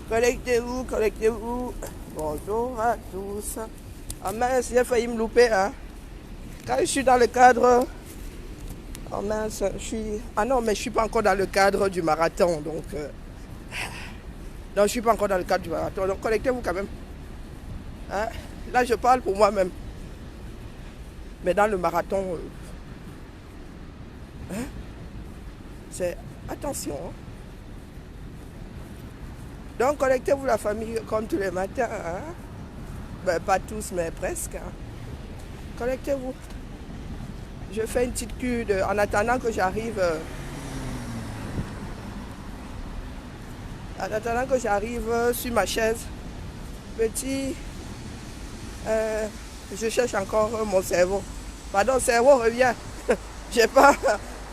Connectez-vous, connectez-vous. Bonjour à tous. Ah mince, j'ai failli me louper. Hein. Quand je suis dans le cadre... Oh mince, je suis... Ah non, mais je suis pas encore dans le cadre du marathon. Donc... Non, je suis pas encore dans le cadre du marathon. Donc connectez-vous quand même. Hein. Là, je parle pour moi-même. Mais dans le marathon... Hein, c'est... Attention. Hein. Donc connectez-vous la famille comme tous les matins. Hein. Ben, pas tous, mais presque. Hein. Connectez-vous. Je fais une petite cure en attendant que j'arrive. En attendant que j'arrive sur ma chaise. Petit. Je cherche encore mon cerveau. Pardon, cerveau, reviens. j'ai pas,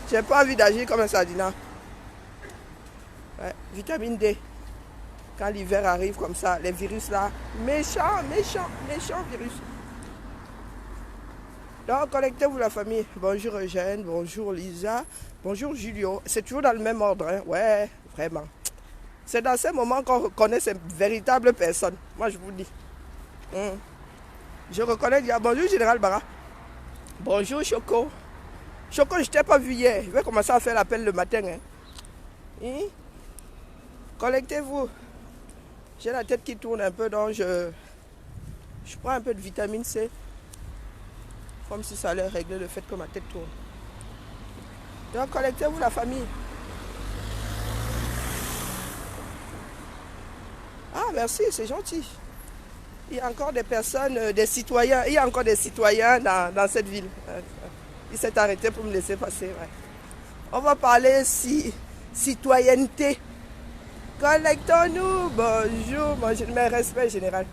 j'ai pas envie d'agir comme un sardinat. Ouais, vitamine D. Quand l'hiver arrive comme ça, les virus là, méchants, méchants, méchants virus. Donc, connectez-vous la famille. Bonjour Eugène, bonjour Lisa, bonjour Julio. C'est toujours dans le même ordre, hein? Ouais, vraiment. C'est dans ces moments qu'on reconnaît ces véritables personnes. Moi, je vous dis. Je reconnais, bonjour Général Barra. Bonjour Choco. Choco, je t'ai pas vu hier. Je vais commencer à faire l'appel le matin. Hein? Connectez-vous. J'ai la tête qui tourne un peu, donc je prends un peu de vitamine C. Comme si ça allait régler le fait que ma tête tourne. Donc, connectez-vous la famille. Ah, merci, c'est gentil. Il y a encore des personnes, des citoyens. Il y a encore des citoyens dans cette ville. Il s'est arrêté pour me laisser passer. Ouais. On va parler citoyenneté. Connectons-nous. Bonjour, moi, mes respects général.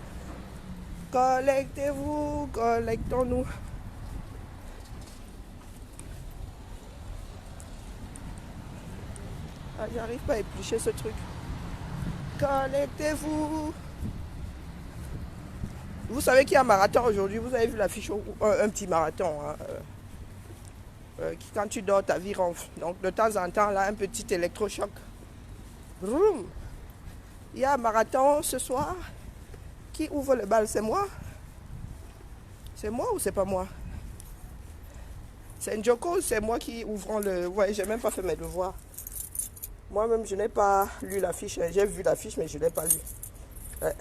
Connectez-vous, connectons-nous. Ah, j'arrive pas à éplucher ce truc. Connectez-vous. Vous savez qu'il y a un marathon aujourd'hui. Vous avez vu l'affiche, un petit marathon. Hein, qui, quand tu dors, ta vie ronfle. Donc, de temps en temps, là, un petit électrochoc. Vroom. Il y a un marathon ce soir. Qui ouvre le bal? C'est moi? C'est moi ou c'est pas moi? C'est Njoko ou c'est moi qui ouvre le... Ouais, j'ai même pas fait mes devoirs. Moi-même, je n'ai pas lu l'affiche. J'ai vu l'affiche, mais je ne l'ai pas lu. Ouais.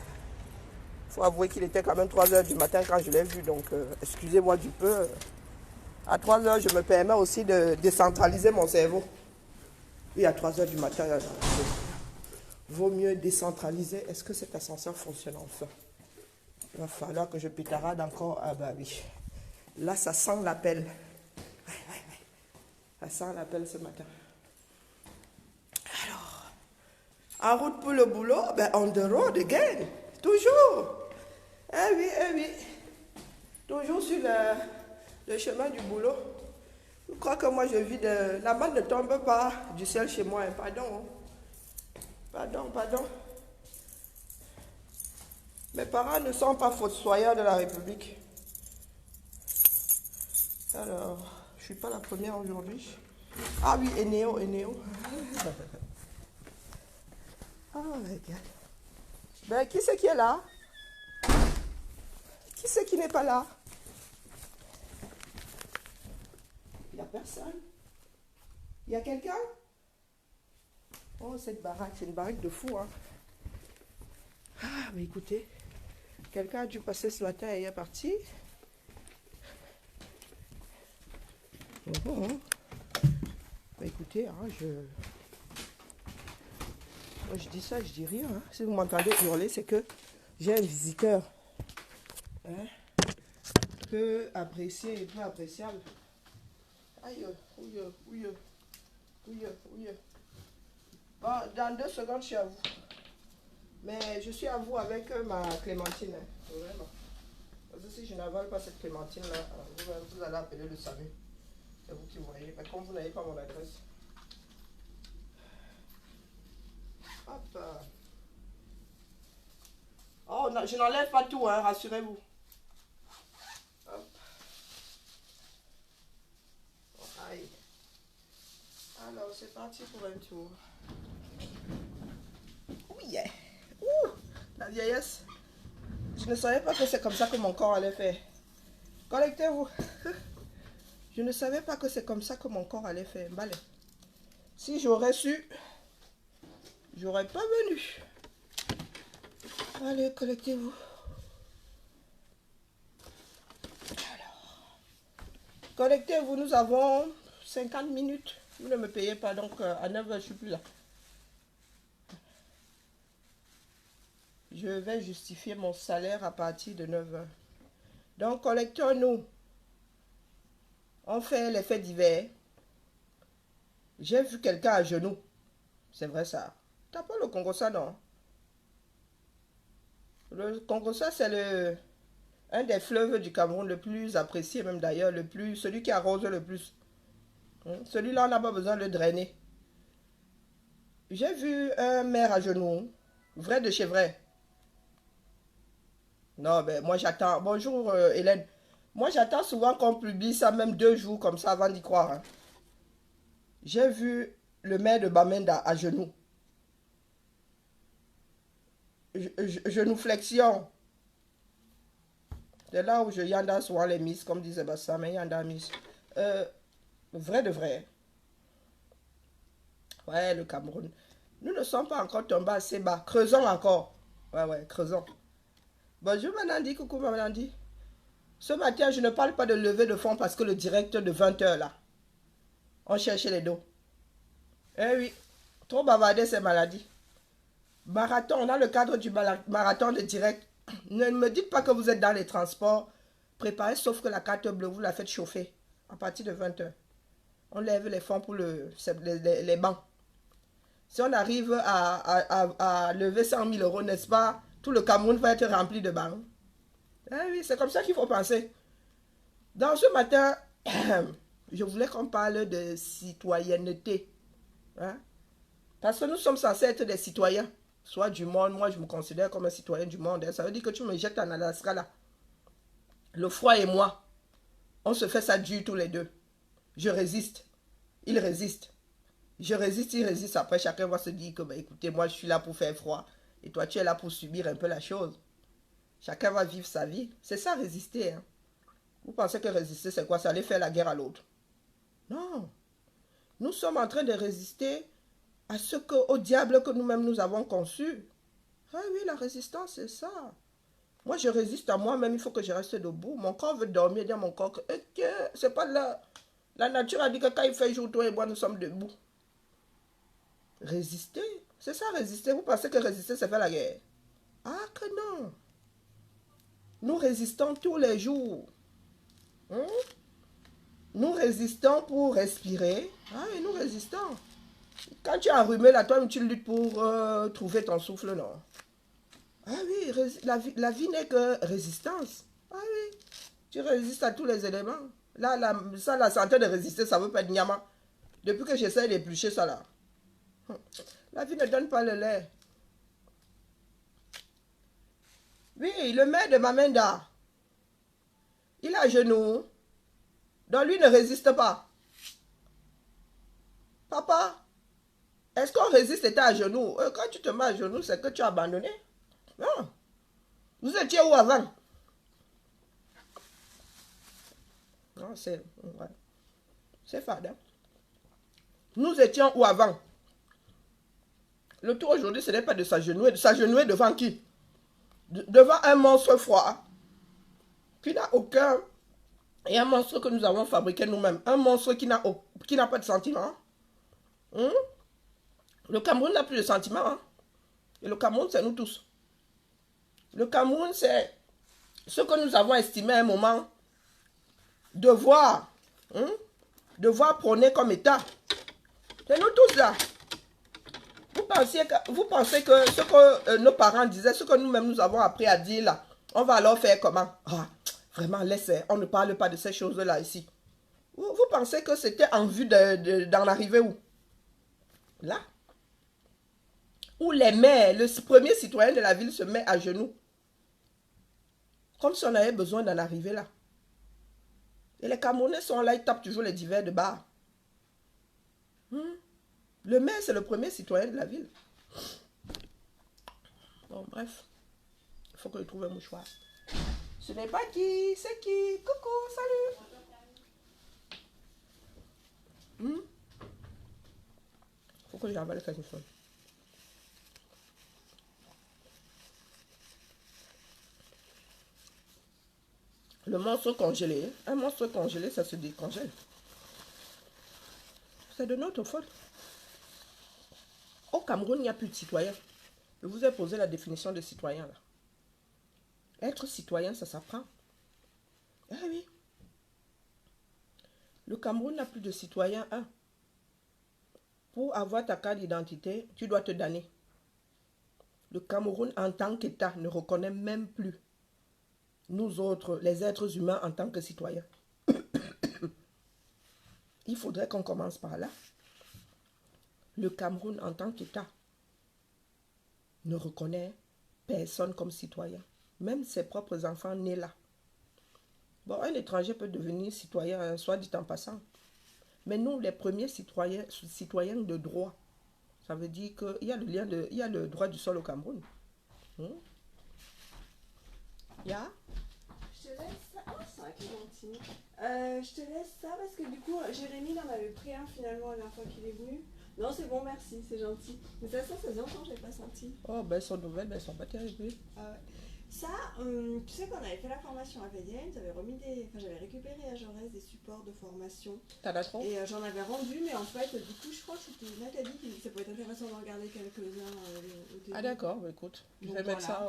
Faut avouer qu'il était quand même 3h du matin quand je l'ai vu. Donc, excusez-moi du peu. À 3h, je me permets aussi de décentraliser mon cerveau. Oui, à 3h du matin, vaut mieux décentraliser. Est-ce que cet ascenseur fonctionne enfin? Il va falloir que je pétarade encore. Ah bah oui. Là, ça sent l'appel. Ouais. Ça sent l'appel ce matin. Alors, en route pour le boulot, ben on the road again. Toujours. Eh oui. Toujours sur le chemin du boulot. Je crois que moi je vis de... La balle ne tombe pas du ciel chez moi. Hein. Pardon. Mes parents ne sont pas fossoyeurs de la République. Alors, je suis pas la première aujourd'hui. Ah oui, Eneo. Oh my God. Ben, qui c'est qui est là? Qui c'est qui n'est pas là? Il n'y a personne. Il y a quelqu'un? Oh, cette baraque, c'est une baraque de fou, hein. Ah, mais écoutez, quelqu'un a dû passer ce matin et il est parti. Bah, écoutez, hein, moi, je dis ça, je dis rien. Hein. Si vous m'entendez hurler, c'est que j'ai un visiteur. Hein? Peu apprécié et peu appréciable. Aïe, ouille. Bon, dans 2 secondes, je suis à vous. Mais je suis à vous avec ma clémentine. Hein. Vraiment. Parce que si je n'avale pas cette clémentine-là, vous allez appeler le SAMU. C'est vous qui voyez. Mais comme vous n'avez pas mon adresse. Hop. Oh, non, je n'enlève pas tout, hein, rassurez-vous. Hop. Oh, aïe. Alors, c'est parti pour un tour. Oh yeah. vieillesse. Je ne savais pas que c'est comme ça que mon corps allait faire. Connectez-vous. Je ne savais pas que c'est comme ça que mon corps allait faire. Balai. Si j'aurais su, j'aurais pas venu. Allez, connectez-vous. Connectez-vous, nous avons 50 minutes. Vous ne me payez pas, donc à 9 h, je ne suis plus là. Je vais justifier mon salaire à partir de 9 h. Donc, connectons-nous. On fait les faits divers. J'ai vu quelqu'un à genoux. C'est vrai ça. T'as pas le Congo-ça, non? Le Congo-ça, c'est un des fleuves du Cameroun le plus apprécié, même d'ailleurs, celui qui arrose le plus. Celui-là, on n'a pas besoin de le drainer. J'ai vu un maire à genoux. Vrai de chez vrai. Non, ben moi j'attends. Bonjour Hélène. Moi j'attends souvent qu'on publie ça, même 2 jours comme ça avant d'y croire. Hein. J'ai vu le maire de Bamenda à genoux. Genuflexion. C'est là où je yanda souvent les miss, comme disait Bassa, mais yanda miss. Vrai de vrai. Ouais, le Cameroun. Nous ne sommes pas encore tombés assez bas. Creusons encore. Ouais, creusons. Bonjour Manandi, coucou Manandi. Ce matin, je ne parle pas de levée de fonds parce que le direct de 20 h là, on cherchait les dos. Eh oui, trop bavarder, c'est maladie. Marathon, dans le cadre du marathon de direct, ne me dites pas que vous êtes dans les transports. Préparez, sauf que la carte bleue, vous la faites chauffer à partir de 20 h. On lève les fonds pour les bancs. Si on arrive à lever 100 000 €, n'est-ce pas, tout le Cameroun va être rempli de bancs. Eh oui, c'est comme ça qu'il faut penser. Dans ce matin, je voulais qu'on parle de citoyenneté. Hein? Parce que nous sommes censés être des citoyens, soit du monde. Moi, je me considère comme un citoyen du monde. Ça veut dire que tu me jettes en Alaska là. Le froid et moi, on se fait ça dur tous les deux. Je résiste. Il résiste. Je résiste, il résiste. Après, chacun va se dire que, bah, écoutez, moi, je suis là pour faire froid. Et toi, tu es là pour subir un peu la chose. Chacun va vivre sa vie. C'est ça, résister. Hein. Vous pensez que résister, c'est quoi? C'est aller faire la guerre à l'autre. Non. Nous sommes en train de résister à au diable que nous-mêmes nous avons conçu. Ah oui, la résistance, c'est ça. Moi, je résiste à moi-même, il faut que je reste debout. Mon corps veut dormir, dire à mon corps que c'est pas la nature a dit que quand il fait jour, toi et moi, nous sommes debout. Résister, c'est ça, résister. Vous pensez que résister, c'est faire la guerre? Ah que non. Nous résistons tous les jours. Nous résistons pour respirer. Ah, et nous résistons. Quand tu es enrhumé, là, toi, tu luttes pour trouver ton souffle, non? Ah oui, la vie n'est que résistance. Ah oui, tu résistes à tous les éléments. Là, la santé de résister, ça veut pas dire nyama. Depuis que j'essaie d'éplucher ça, là. La vie ne donne pas le lait. Oui, le maire de Bamenda, il est à genoux. Donc lui ne résiste pas. Papa, est-ce qu'on résiste étant à genoux? Quand tu te mets à genoux, c'est que tu as abandonné. Non. Vous étiez où avant? Non, c'est... Ouais. C'est fade. Hein? Nous étions où avant? Le tour aujourd'hui, ce n'est pas de s'agenouiller. De s'agenouiller devant qui? Devant un monstre froid qui n'a aucun... Et un monstre que nous avons fabriqué nous-mêmes. Un monstre qui n'a pas de sentiment. Le Cameroun n'a plus de sentiments. Hein? Et le Cameroun, c'est nous tous. Le Cameroun, c'est ce que nous avons estimé à un moment devoir prôner comme État. C'est nous tous là. Vous pensez que ce que nos parents disaient, ce que nous-mêmes nous avons appris à dire là, on va alors faire comment? Ah, vraiment, laissez, on ne parle pas de ces choses-là ici. Vous pensez que c'était en vue d'en arriver où? Là. Où les maires, le premier citoyen de la ville se met à genoux. Comme si on avait besoin d'en arriver là. Et les Camerounais sont là, ils tapent toujours les divers de bar. Le maire, c'est le premier citoyen de la ville. Bon, bref. faut que je trouve un mouchoir. Ce n'est pas qui, c'est qui. Coucou, salut. Faut que j'avale quelque chose. Le morceau congelé, un morceau congelé, ça se décongèle. C'est de notre faute. Au Cameroun, il n'y a plus de citoyens. Je vous ai posé la définition de citoyen là. Être citoyen, ça s'apprend. Eh oui. Le Cameroun n'a plus de citoyens. Pour avoir ta carte d'identité, tu dois te damner. Le Cameroun, en tant qu'État, ne reconnaît même plus nous autres, les êtres humains, en tant que citoyens. Il faudrait qu'on commence par là. Le Cameroun, en tant qu'État, ne reconnaît personne comme citoyen. Même ses propres enfants nés là. Bon, un étranger peut devenir citoyen, soit dit en passant. Mais nous, les premiers citoyens de droit, ça veut dire qu'il y a il y a le droit du sol au Cameroun. Yeah? Je te laisse ça. Oh, c'est vrai qu'il est gentil. Je te laisse ça parce que du coup, Jérémy il en avait pris un finalement la dernière fois qu'il est venu. Non, c'est bon, merci, c'est gentil. Mais ça faisait longtemps que je l'ai pas senti. Oh, ben, elles sont nouvelles, mais elles sont pas terribles. Ah ouais. Ça, tu sais qu'on avait fait la formation à VDN, j'avais récupéré à Jaurès des supports de formation. T'en as trop? Et j'en avais rendu, mais en fait, du coup, je crois que c'était Nathalie qui dit que ça pourrait être intéressant de regarder quelques-uns au début. Ah d'accord, bah, écoute, je vais mettre ça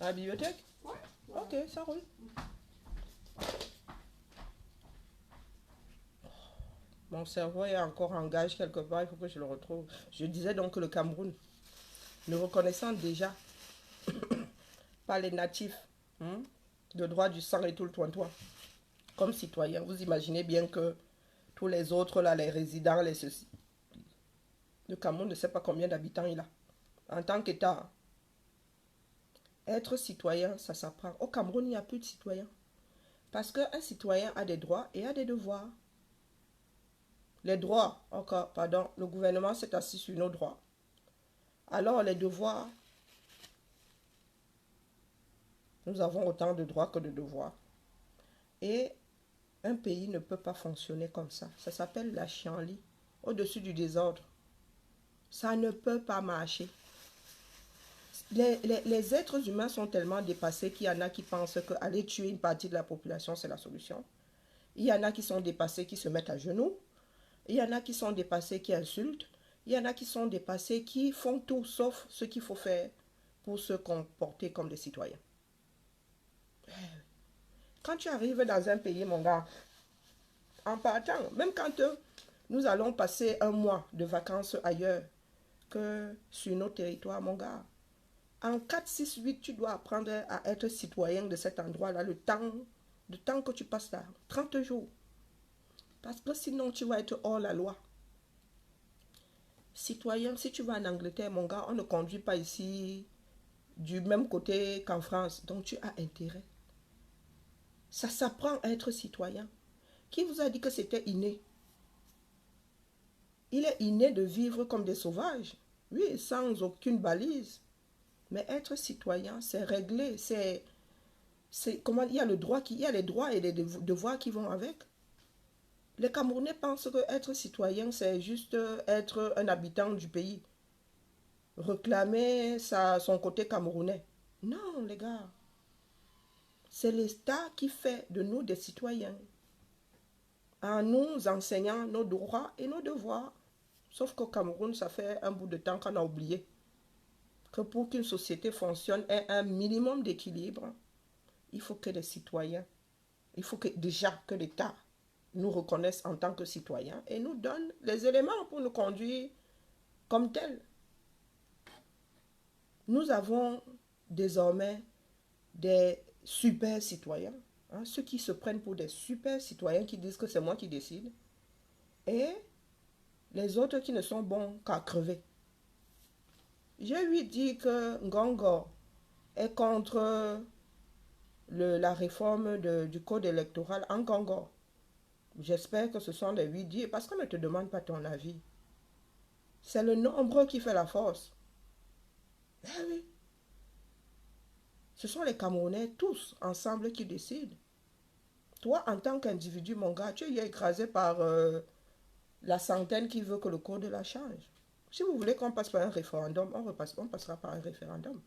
à la bibliothèque. Ouais. Voilà. Ok, ça roule. Mon cerveau est encore en gage quelque part, il faut que je le retrouve. Je disais donc que le Cameroun, ne reconnaissant déjà pas les natifs de droit du sang et tout le toit, comme citoyens, vous imaginez bien que tous les autres, là, les résidents, les ceci. Le Cameroun ne sait pas combien d'habitants il a. En tant qu'État, être citoyen, ça s'apprend. Au Cameroun, il n'y a plus de citoyens. Parce qu'un citoyen a des droits et a des devoirs. Les droits, encore, pardon, le gouvernement s'est assis sur nos droits. Alors, les devoirs, nous avons autant de droits que de devoirs. Et un pays ne peut pas fonctionner comme ça. Ça s'appelle la chienlit, au-dessus du désordre. Ça ne peut pas marcher. Les êtres humains sont tellement dépassés qu'il y en a qui pensent qu'aller tuer une partie de la population, c'est la solution. Il y en a qui sont dépassés, qui se mettent à genoux. Il y en a qui sont dépassés, qui insultent. Il y en a qui sont dépassés, qui font tout sauf ce qu'il faut faire pour se comporter comme des citoyens. Quand tu arrives dans un pays, mon gars, en partant, même quand nous allons passer un mois de vacances ailleurs que sur nos territoires, mon gars, en 4, 6, 8, tu dois apprendre à être citoyen de cet endroit-là, le temps que tu passes là, 30 jours. Parce que sinon, tu vas être hors la loi. Citoyen, si tu vas en Angleterre, mon gars, on ne conduit pas ici du même côté qu'en France. Donc, tu as intérêt. Ça s'apprend à être citoyen. Qui vous a dit que c'était inné? Il est inné de vivre comme des sauvages. Oui, sans aucune balise. Mais être citoyen, c'est régler, c'est comment il y a il y a les droits et les devoirs qui vont avec. Les Camerounais pensent que être citoyen, c'est juste être un habitant du pays. Réclamer son côté camerounais. Non, les gars. C'est l'État qui fait de nous des citoyens. En nous enseignant nos droits et nos devoirs. Sauf qu'au Cameroun, ça fait un bout de temps qu'on a oublié que pour qu'une société fonctionne ait un minimum d'équilibre, il faut que les citoyens, il faut que déjà que l'État nous reconnaisse en tant que citoyens et nous donne les éléments pour nous conduire comme tels. Nous avons désormais des super citoyens, ceux qui se prennent pour des super citoyens qui disent que c'est moi qui décide, et les autres qui ne sont bons qu'à crever. J'ai lui dit que Ngongo est contre la réforme du code électoral en Congo. J'espère que ce sont les 8 dits, parce qu'on ne te demande pas ton avis. C'est le nombre qui fait la force. Eh oui. Ce sont les Camerounais tous ensemble qui décident. Toi, en tant qu'individu, mon gars, tu es écrasé par la centaine qui veut que le code la change. Si vous voulez qu'on passe par un référendum, on passera par un référendum.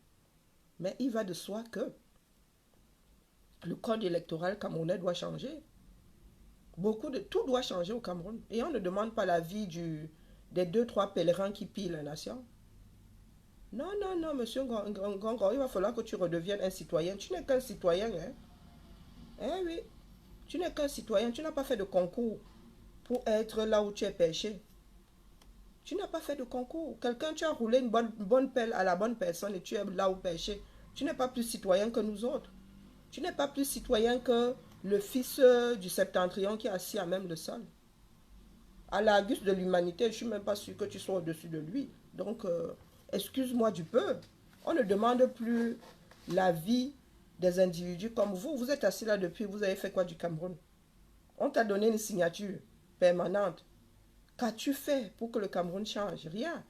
Mais il va de soi que le code électoral camerounais doit changer. Tout doit changer au Cameroun. Et on ne demande pas l'avis des 2-3 pèlerins qui pillent la nation. Non, non, non, monsieur Ngongo, il va falloir que tu redeviennes un citoyen. Tu n'es qu'un citoyen, hein? Eh oui, tu n'es qu'un citoyen. Tu n'as pas fait de concours pour être là où tu es perché. Tu n'as pas fait de concours. Quelqu'un, tu as roulé une bonne pelle à la bonne personne et tu es là où perché. Tu n'es pas plus citoyen que nous autres. Tu n'es pas plus citoyen que le fils du septentrion qui est assis à même le sol. À l'Auguste de l'humanité, je ne suis même pas sûr que tu sois au-dessus de lui. Donc, excuse-moi du peu. On ne demande plus l'avis des individus comme vous. Vous êtes assis là depuis, vous avez fait quoi du Cameroun? On t'a donné une signature permanente. Qu'as-tu fait pour que le Cameroun change? Rien.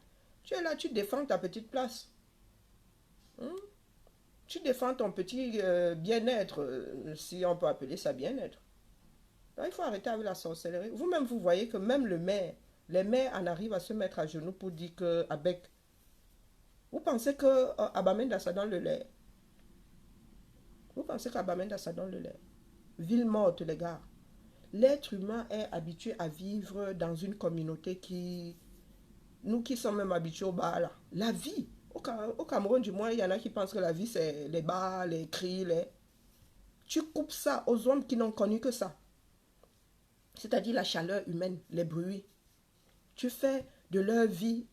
Tu es là, tu défends ta petite place. Tu défends ton petit bien-être, si on peut appeler ça bien-être. Il faut arrêter avec la sorcellerie. Vous-même, vous voyez que même les maires en arrivent à se mettre à genoux pour dire que Avec. Vous pensez que Abamenda ça donne le lait? Vous pensez qu'Abamenda ça donne le lait? Ville morte, les gars. L'être humain est habitué à vivre dans une communauté nous qui sommes même habitués au bar là. La vie. Au Cameroun, du moins, il y en a qui pensent que la vie, c'est les bars, les cris, Tu coupes ça aux hommes qui n'ont connu que ça. C'est-à-dire la chaleur humaine, les bruits. Tu fais de leur vie,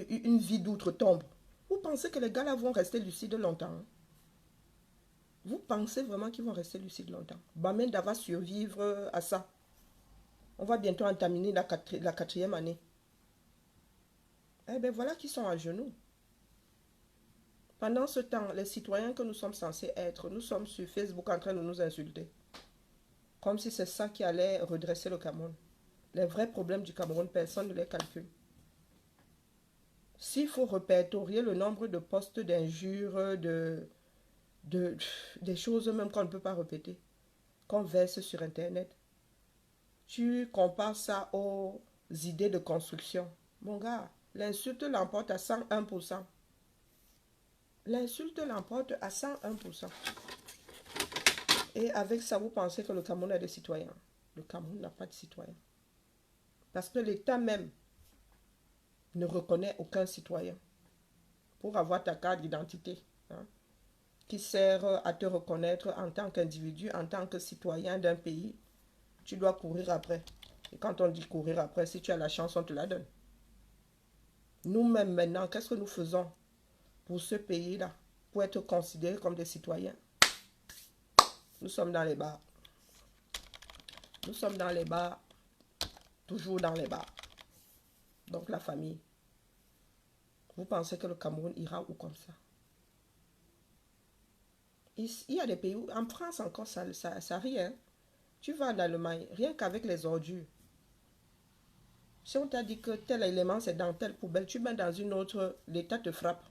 une vie d'outre-tombe. Vous pensez que les gars là vont rester lucides longtemps? Hein? Vous pensez vraiment qu'ils vont rester lucides longtemps? Bamenda va survivre à ça. On va bientôt entamer la 4e année. Eh bien, voilà qu'ils sont à genoux. Pendant ce temps, les citoyens que nous sommes censés être, nous sommes sur Facebook en train de nous insulter. Comme si c'est ça qui allait redresser le Cameroun. Les vrais problèmes du Cameroun, personne ne les calcule. S'il faut répertorier le nombre de postes d'injures, des choses même qu'on ne peut pas répéter, qu'on verse sur Internet, tu compares ça aux idées de construction. Mon gars, l'insulte l'emporte à 101%. L'insulte l'emporte à 101%. Et avec ça, vous pensez que le Cameroun a des citoyens. Le Cameroun n'a pas de citoyens. Parce que l'État même ne reconnaît aucun citoyen. Pour avoir ta carte d'identité, hein, qui sert à te reconnaître en tant qu'individu, en tant que citoyen d'un pays, tu dois courir après. Et quand on dit courir après, si tu as la chance, on te la donne. Nous-mêmes maintenant, qu'est-ce que nous faisons pour ce pays-là, pour être considérés comme des citoyens? Nous sommes dans les bars. Nous sommes dans les bars, toujours dans les bars. Donc la famille. Vous pensez que le Cameroun ira où comme ça? Il y a des pays où, en France encore, ça rit. Hein? Tu vas en Allemagne, rien qu'avec les ordures. Si on t'a dit que tel élément c'est dans telle poubelle, tu mets dans une autre, l'État te frappe.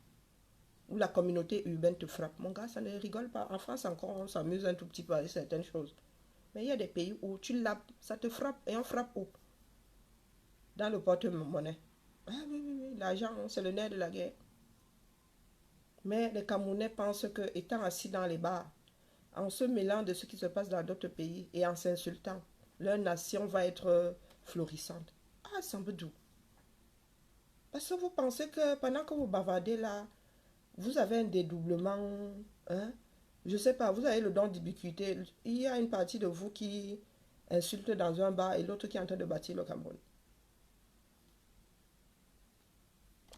Ou la communauté urbaine te frappe. Mon gars, ça ne rigole pas. En France encore, on s'amuse un tout petit peu avec certaines choses. Mais il y a des pays où tu l'as, ça te frappe. Et on frappe où? Dans le porte-monnaie. Ah oui, oui, oui, l'argent, c'est le nerf de la guerre. Mais les Camerounais pensent que, étant assis dans les bars, en se mêlant de ce qui se passe dans d'autres pays et en s'insultant, leur nation va être florissante. Ah, ça me doux. Parce que vous pensez que pendant que vous bavardez là, vous avez un dédoublement, hein? Je sais pas, vous avez le don d'ubiquité. Il y a une partie de vous qui insulte dans un bar et l'autre qui est en train de bâtir le Cameroun.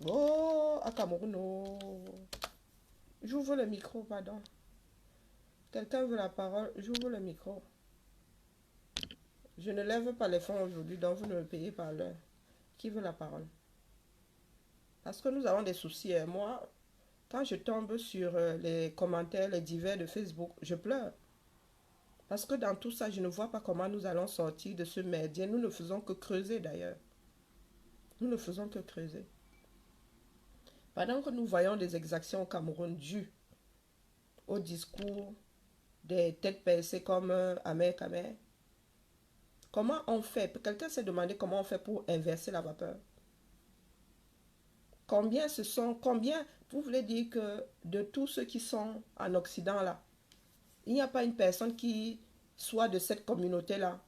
Oh, à Cameroun, oh. J'ouvre le micro, pardon. Quelqu'un veut la parole, j'ouvre le micro. Je ne lève pas les fonds aujourd'hui, donc vous ne me payez pas l'heure. Qui veut la parole? Parce que nous avons des soucis. Et moi, quand je tombe sur les commentaires, les divers de Facebook, je pleure. Parce que dans tout ça, je ne vois pas comment nous allons sortir de ce merdier. Nous ne faisons que creuser d'ailleurs. Nous ne faisons que creuser. Pendant que nous voyons des exactions au Cameroun dues au discours des têtes percées comme Ahmed Kamer. Comment on fait? Quelqu'un s'est demandé comment on fait pour inverser la vapeur. Combien vous voulez dire que de tous ceux qui sont en Occident là, il n'y a pas une personne qui soit de cette communauté-là.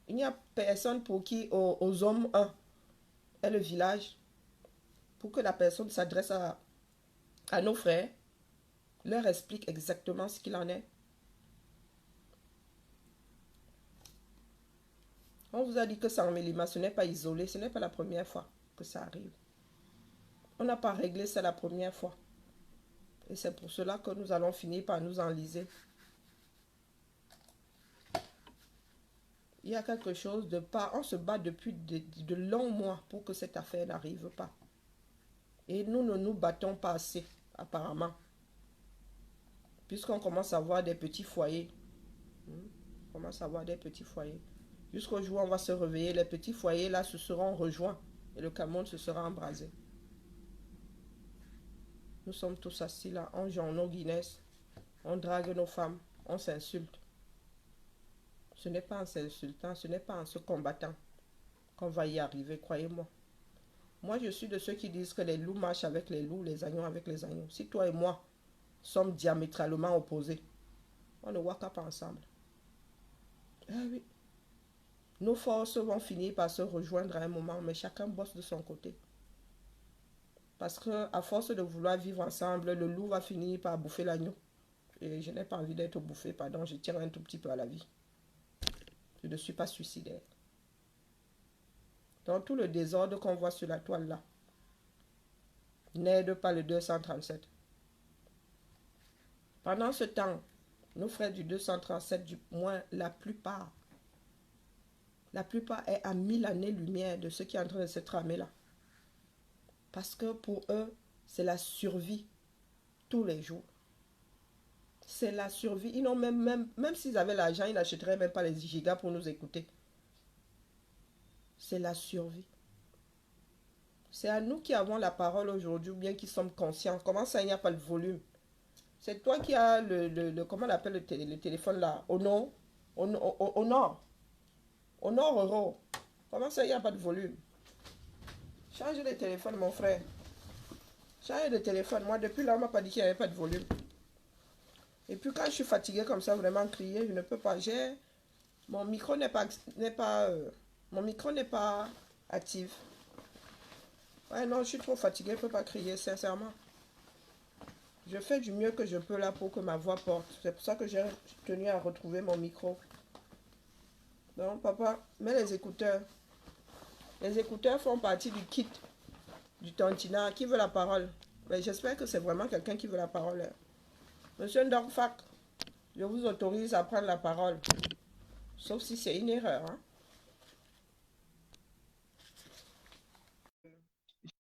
Il n'y a personne pour qui, aux hommes, est le village, pour que la personne s'adresse à nos frères, leur explique exactement ce qu'il en est. On vous a dit que San Mélima, ce n'est pas isolé, ce n'est pas la première fois que ça arrive. On n'a pas réglé ça la première fois. Et c'est pour cela que nous allons finir par nous enliser. Il y a quelque chose de pas. On se bat depuis de longs mois pour que cette affaire n'arrive pas. Et nous ne nous battons pas assez, apparemment. Puisqu'on commence à voir des petits foyers. On commence à voir des petits foyers. Jusqu'au jour où on va se réveiller, les petits foyers là se seront rejoints. Et le Cameroun se sera embrasé. Nous sommes tous assis là, on joue nos Guinness, on drague nos femmes, on s'insulte. Ce n'est pas en s'insultant, ce n'est pas en se combattant qu'on va y arriver, croyez-moi. Moi, je suis de ceux qui disent que les loups marchent avec les loups, les agneaux avec les agneaux. Si toi et moi sommes diamétralement opposés, on ne voit qu'à ensemble. Ah oui. Nos forces vont finir par se rejoindre à un moment, mais chacun bosse de son côté. Parce qu'à force de vouloir vivre ensemble, le loup va finir par bouffer l'agneau. Et je n'ai pas envie d'être bouffé, pardon, je tiens un tout petit peu à la vie. Je ne suis pas suicidaire. Dans tout le désordre qu'on voit sur la toile là, n'aide pas le 237. Pendant ce temps, nos frères du 237, du moins la plupart est à 1000 années-lumière de ce qui est en train de se tramer là. Parce que pour eux, c'est la survie tous les jours. C'est la survie. Ils n'ont même s'ils avaient l'argent, ils n'achèteraient même pas les gigas pour nous écouter. C'est la survie. C'est à nous qui avons la parole aujourd'hui, ou bien qui sommes conscients. Comment ça, il n'y a pas le volume? C'est toi qui as comment on appelle le téléphone là? Au nord. Au nord. Au nord, euro. Comment ça, il n'y a pas de volume? Change de téléphone, mon frère. Change de téléphone. Moi, depuis là, on ne m'a pas dit qu'il n'y avait pas de volume. Et puis, quand je suis fatiguée comme ça, vraiment crier, je ne peux pas. Mon micro n'est pas actif. Ouais, non, je suis trop fatiguée, je ne peux pas crier, sincèrement. Je fais du mieux que je peux là pour que ma voix porte. C'est pour ça que j'ai tenu à retrouver mon micro. Donc, papa, mets les écouteurs. Les écouteurs font partie du kit du tantina. Qui veut la parole? Mais j'espère que c'est vraiment quelqu'un qui veut la parole. Monsieur Ndorfak, je vous autorise à prendre la parole. Sauf si c'est une erreur. Hein?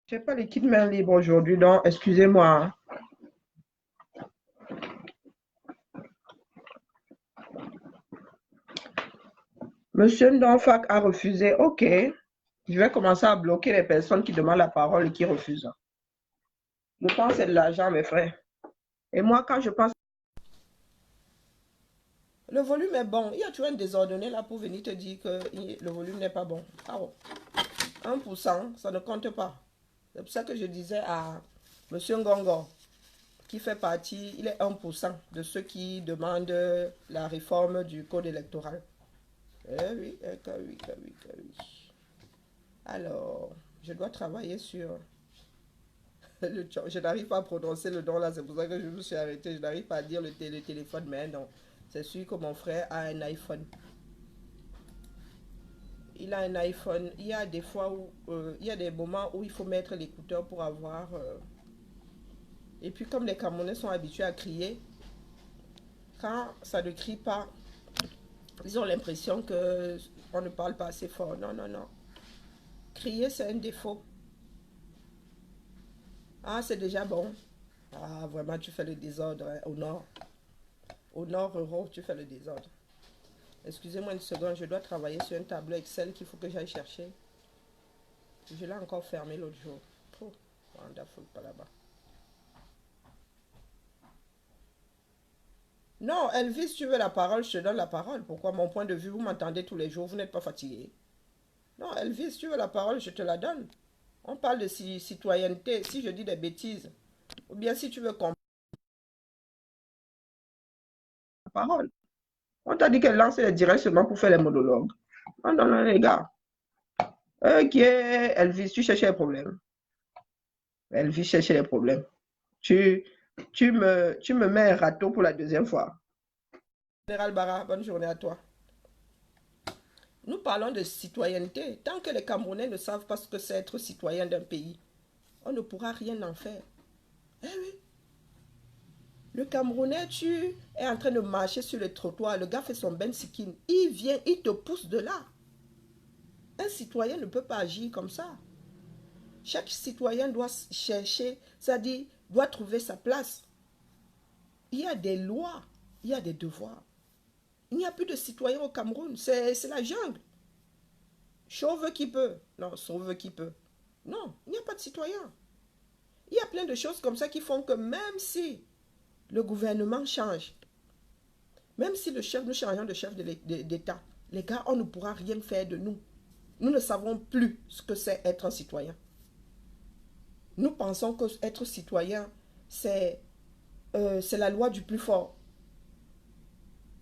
Je n'ai pas les kits mains libres aujourd'hui, donc excusez-moi. Hein. Monsieur Ndorfak a refusé. Ok. Je vais commencer à bloquer les personnes qui demandent la parole et qui refusent. Le temps, c'est de l'argent, mes frères. Et moi, quand je pense... Le volume est bon. Il y a toujours un désordonné là pour venir te dire que le volume n'est pas bon. Ah oh. 1%, ça ne compte pas. C'est pour ça que je disais à M. Ngongo, qui fait partie, il est 1% de ceux qui demandent la réforme du code électoral. Eh oui, oui. Alors, je dois travailler sur... Je n'arrive pas à prononcer le nom là, c'est pour ça que je me suis arrêté. Je n'arrive pas à dire le téléphone, mais non. C'est sûr que mon frère a un iPhone. Il a un iPhone. Il y a des fois où... il y a des moments où il faut mettre l'écouteur pour avoir... Et puis comme les Camerounais sont habitués à crier, quand ça ne crie pas, ils ont l'impression qu'on ne parle pas assez fort. Non, non, non. Crier, c'est un défaut. Ah, c'est déjà bon. Ah, vraiment, tu fais le désordre hein, au nord. Au nord, euro, tu fais le désordre. Excusez-moi une seconde, je dois travailler sur un tableau Excel qu'il faut que j'aille chercher. Je l'ai encore fermé l'autre jour. Oh, wonderful, pas là-bas. Non, Elvis, tu veux la parole, je te donne la parole. Pourquoi mon point de vue, vous m'entendez tous les jours, vous n'êtes pas fatigué. Non, Elvis, tu veux la parole, je te la donne. On parle de citoyenneté. Si je dis des bêtises, ou bien si tu veux comprendre la parole. On t'a dit qu'elle lance les directs seulement pour faire les monologues. Non, non, non, les gars. Ok, Elvis, tu cherches les problèmes. Elvis cherche les problèmes. Tu, tu me mets un râteau pour la deuxième fois. Général Barra, bonne journée à toi. Nous parlons de citoyenneté. Tant que les Camerounais ne savent pas ce que c'est être citoyen d'un pays, on ne pourra rien en faire. Eh oui. Le Camerounais, tu es en train de marcher sur le trottoir, le gars fait son ben sikin, il vient, il te pousse de là. Un citoyen ne peut pas agir comme ça. Chaque citoyen doit chercher, c'est-à-dire doit trouver sa place. Il y a des lois, il y a des devoirs. Il n'y a plus de citoyens au Cameroun, c'est la jungle. Chauve qui peut. Non, sauve qui peut. Non, il n'y a pas de citoyens. Il y a plein de choses comme ça qui font que même si le gouvernement change, même si nous changeons de chef d'État, les gars, on ne pourra rien faire de nous. Nous ne savons plus ce que c'est être un citoyen. Nous pensons que être citoyen, c'est la loi du plus fort.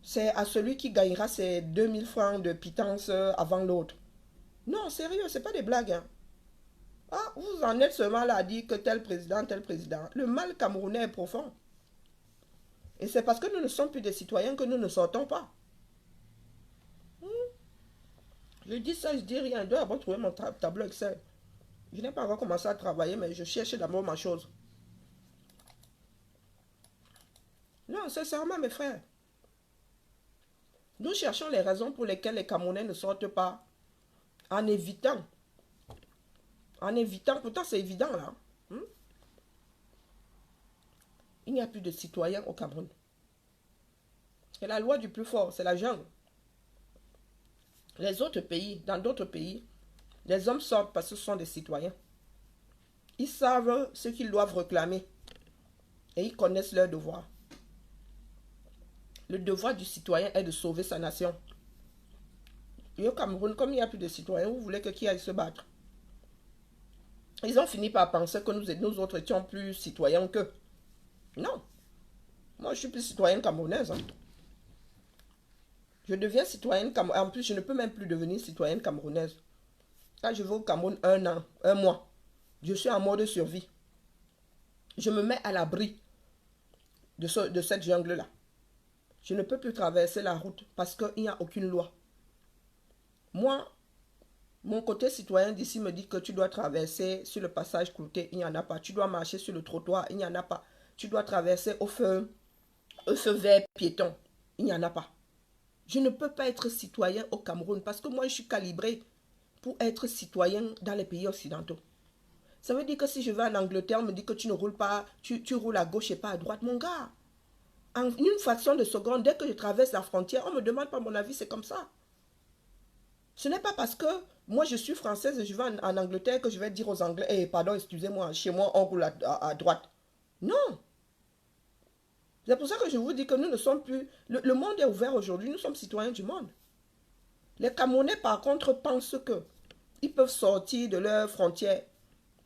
C'est à celui qui gagnera ses 2000 francs de pitance avant l'autre. Non, sérieux, c'est pas des blagues. Hein. Ah, vous en êtes seulement là à dire que tel président, tel président. Le mal camerounais est profond. Et c'est parce que nous ne sommes plus des citoyens que nous ne sortons pas. Je dis ça, je dis rien. Je dois avoir trouvé mon tableau Excel. Je n'ai pas encore commencé à travailler, mais je cherche d'abord ma chose. Non, sincèrement, mes frères. Nous cherchons les raisons pour lesquelles les Camerounais ne sortent pas en évitant. En évitant, pourtant c'est évident là. Il n'y a plus de citoyens au Cameroun. C'est la loi du plus fort, c'est la jungle. Les autres pays, dans d'autres pays, les hommes sortent parce que ce sont des citoyens. Ils savent ce qu'ils doivent réclamer et ils connaissent leurs devoirs. Le devoir du citoyen est de sauver sa nation. Et au Cameroun, comme il n'y a plus de citoyens, vous voulez que qui aille se battre? Ils ont fini par penser que nous autres étions plus citoyens qu'eux. Non. Moi, je suis plus citoyenne camerounaise. Hein. Je deviens citoyenne camerounaise. En plus, je ne peux même plus devenir citoyenne camerounaise. Quand je vais au Cameroun un an, un mois, je suis en mode survie. Je me mets à l'abri de cette jungle-là. Je ne peux plus traverser la route parce qu'il n'y a aucune loi. Moi, mon côté citoyen d'ici me dit que tu dois traverser sur le passage clouté, il n'y en a pas. Tu dois marcher sur le trottoir, il n'y en a pas. Tu dois traverser au feu vert piéton, il n'y en a pas. Je ne peux pas être citoyen au Cameroun parce que moi, je suis calibré pour être citoyen dans les pays occidentaux. Ça veut dire que si je vais en Angleterre, on me dit que tu ne roules pas, tu roules à gauche et pas à droite. Mon gars, en une fraction de seconde, dès que je traverse la frontière, on ne me demande pas mon avis, c'est comme ça. Ce n'est pas parce que moi je suis française et je vais en Angleterre que je vais dire aux Anglais, eh, pardon, excusez-moi, chez moi on roule à droite. Non. C'est pour ça que je vous dis que nous ne sommes plus... Le monde est ouvert aujourd'hui, nous sommes citoyens du monde. Les Camerounais, par contre, pensent que ils peuvent sortir de leurs frontières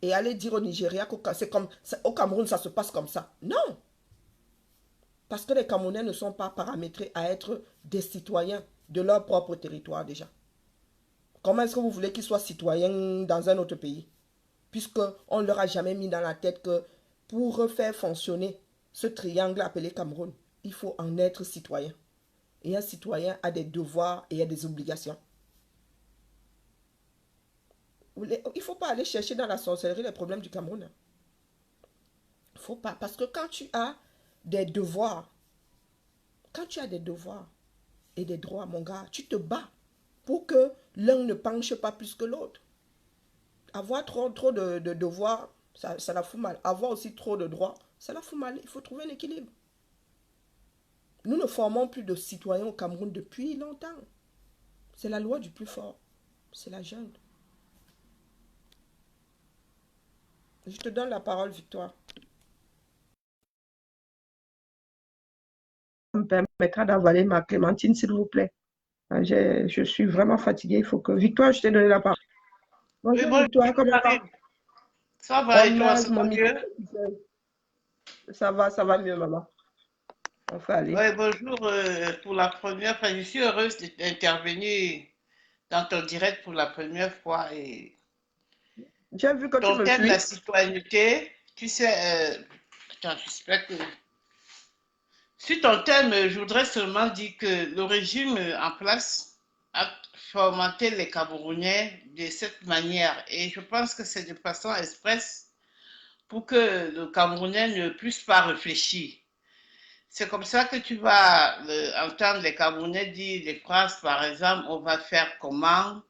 et aller dire au Nigeria qu'au Cameroun, ça se passe comme ça. Non. Parce que les Camerounais ne sont pas paramétrés à être des citoyens de leur propre territoire déjà. Comment est-ce que vous voulez qu'ils soient citoyens dans un autre pays? Puisqu'on ne leur a jamais mis dans la tête que pour faire fonctionner ce triangle appelé Cameroun, il faut en être citoyen. Et un citoyen a des devoirs et a des obligations. Il ne faut pas aller chercher dans la sorcellerie les problèmes du Cameroun. Il ne faut pas. Parce que quand tu as des devoirs, et des droits, mon gars, tu te bats pour que l'un ne penche pas plus que l'autre. Avoir trop de devoirs, ça la fout mal. Avoir aussi trop de droits, ça la fout mal. Il faut trouver un équilibre. Nous ne formons plus de citoyens au Cameroun depuis longtemps. C'est la loi du plus fort. C'est la jungle. Je te donne la parole, Victoire. me permettra d'avaler ma clémentine, s'il vous plaît. Je suis vraiment fatiguée. Il faut que... Victoire, je t'ai donné la parole. Oui, Bonjour bonjour, Victoire, comment va? Karine. Ça va Oh et toi, mince, ça mon va micro. mieux? Ça va mieux, maman. On fait aller. Oui, bonjour. Pour la première fois, je suis heureuse d'intervenir dans ton direct pour la première fois. Et J'ai vu que tu ton me thème, la suis. citoyenneté, tu sais, attends, j'espère que... Sur ton thème, je voudrais seulement dire que le régime en place a formaté les Camerounais de cette manière. Et je pense que c'est de façon expresse pour que le Camerounais ne puisse pas réfléchir. C'est comme ça que tu vas entendre les Camerounais dire des phrases, par exemple, on va faire comment,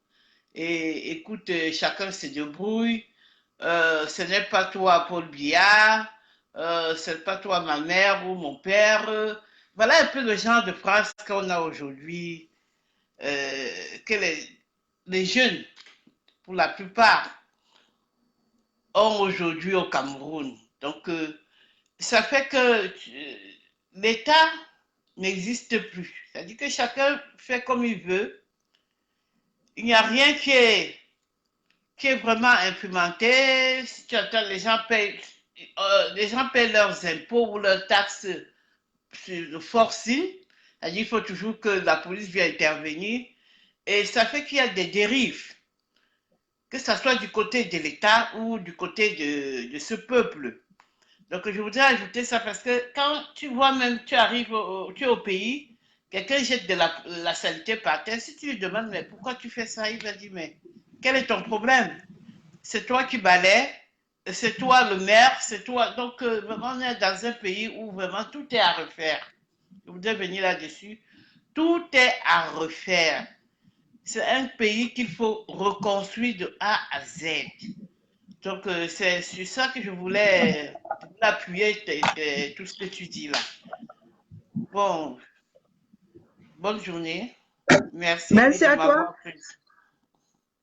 et écoute, chacun se débrouille, ce n'est pas toi Paul Biya, ce n'est pas toi ma mère ou mon père. Voilà un peu le genre de phrases qu'on a aujourd'hui, que les jeunes, pour la plupart, ont aujourd'hui au Cameroun. Donc, ça fait que l'État n'existe plus. C'est-à-dire que chacun fait comme il veut. Il n'y a rien qui est vraiment implémenté. Si tu entends, les gens payent leurs impôts ou leurs taxes sur le forcing. C'est-à-dire qu'il faut toujours que la police vienne intervenir. Et ça fait qu'il y a des dérives, que ce soit du côté de l'État ou du côté de ce peuple. Donc, je voudrais ajouter ça parce que quand tu vois même, tu es au pays, quelqu'un jette de la saleté par terre, si tu lui demandes, mais pourquoi tu fais ça, il va dire, mais quel est ton problème? C'est toi qui balais, c'est toi le maire, c'est toi. Donc, vraiment, on est dans un pays où vraiment tout est à refaire. Je voudrais venir là-dessus. Tout est à refaire. C'est un pays qu'il faut reconstruire de A à Z. Donc, c'est sur ça que je voulais appuyer tout ce que tu dis là. Bon, bonne journée. Merci Merci de à toi. m'avoir pris.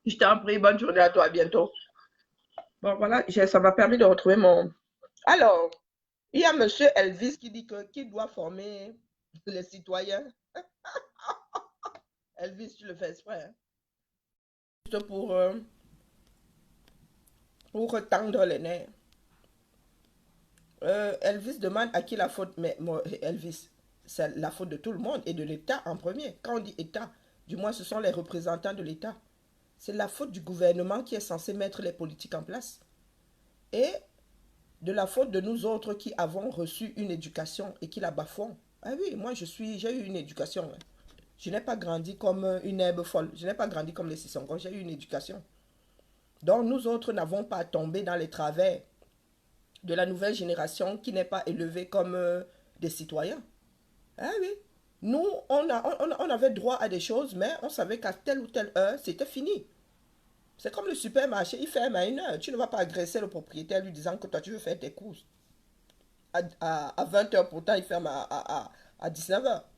Je t'en prie. Bonne journée à toi. À bientôt. Bon, voilà, ça m'a permis de retrouver mon... Alors, il y a monsieur Elvis qui dit que qui doit former les citoyens. Elvis, tu le fais exprès, hein? Juste pour tendre les nerfs. Elvis demande à qui la faute. Mais Elvis, c'est la faute de tout le monde et de l'État en premier. Quand on dit État, du moins ce sont les représentants de l'État. C'est la faute du gouvernement qui est censé mettre les politiques en place. Et de la faute de nous autres qui avons reçu une éducation et qui la bafouons. Ah oui, moi j'ai eu une éducation. Je n'ai pas grandi comme une herbe folle. Je n'ai pas grandi comme les Sissongos. J'ai eu une éducation. Donc nous autres n'avons pas tombé dans les travers de la nouvelle génération qui n'est pas élevée comme des citoyens. Ah oui. Nous, on avait droit à des choses, mais on savait qu'à telle ou telle heure, c'était fini. C'est comme le supermarché, il ferme à 1 heure. Tu ne vas pas agresser le propriétaire lui disant que toi, tu veux faire tes courses. À 20 heures, pourtant, il ferme à 19 heures.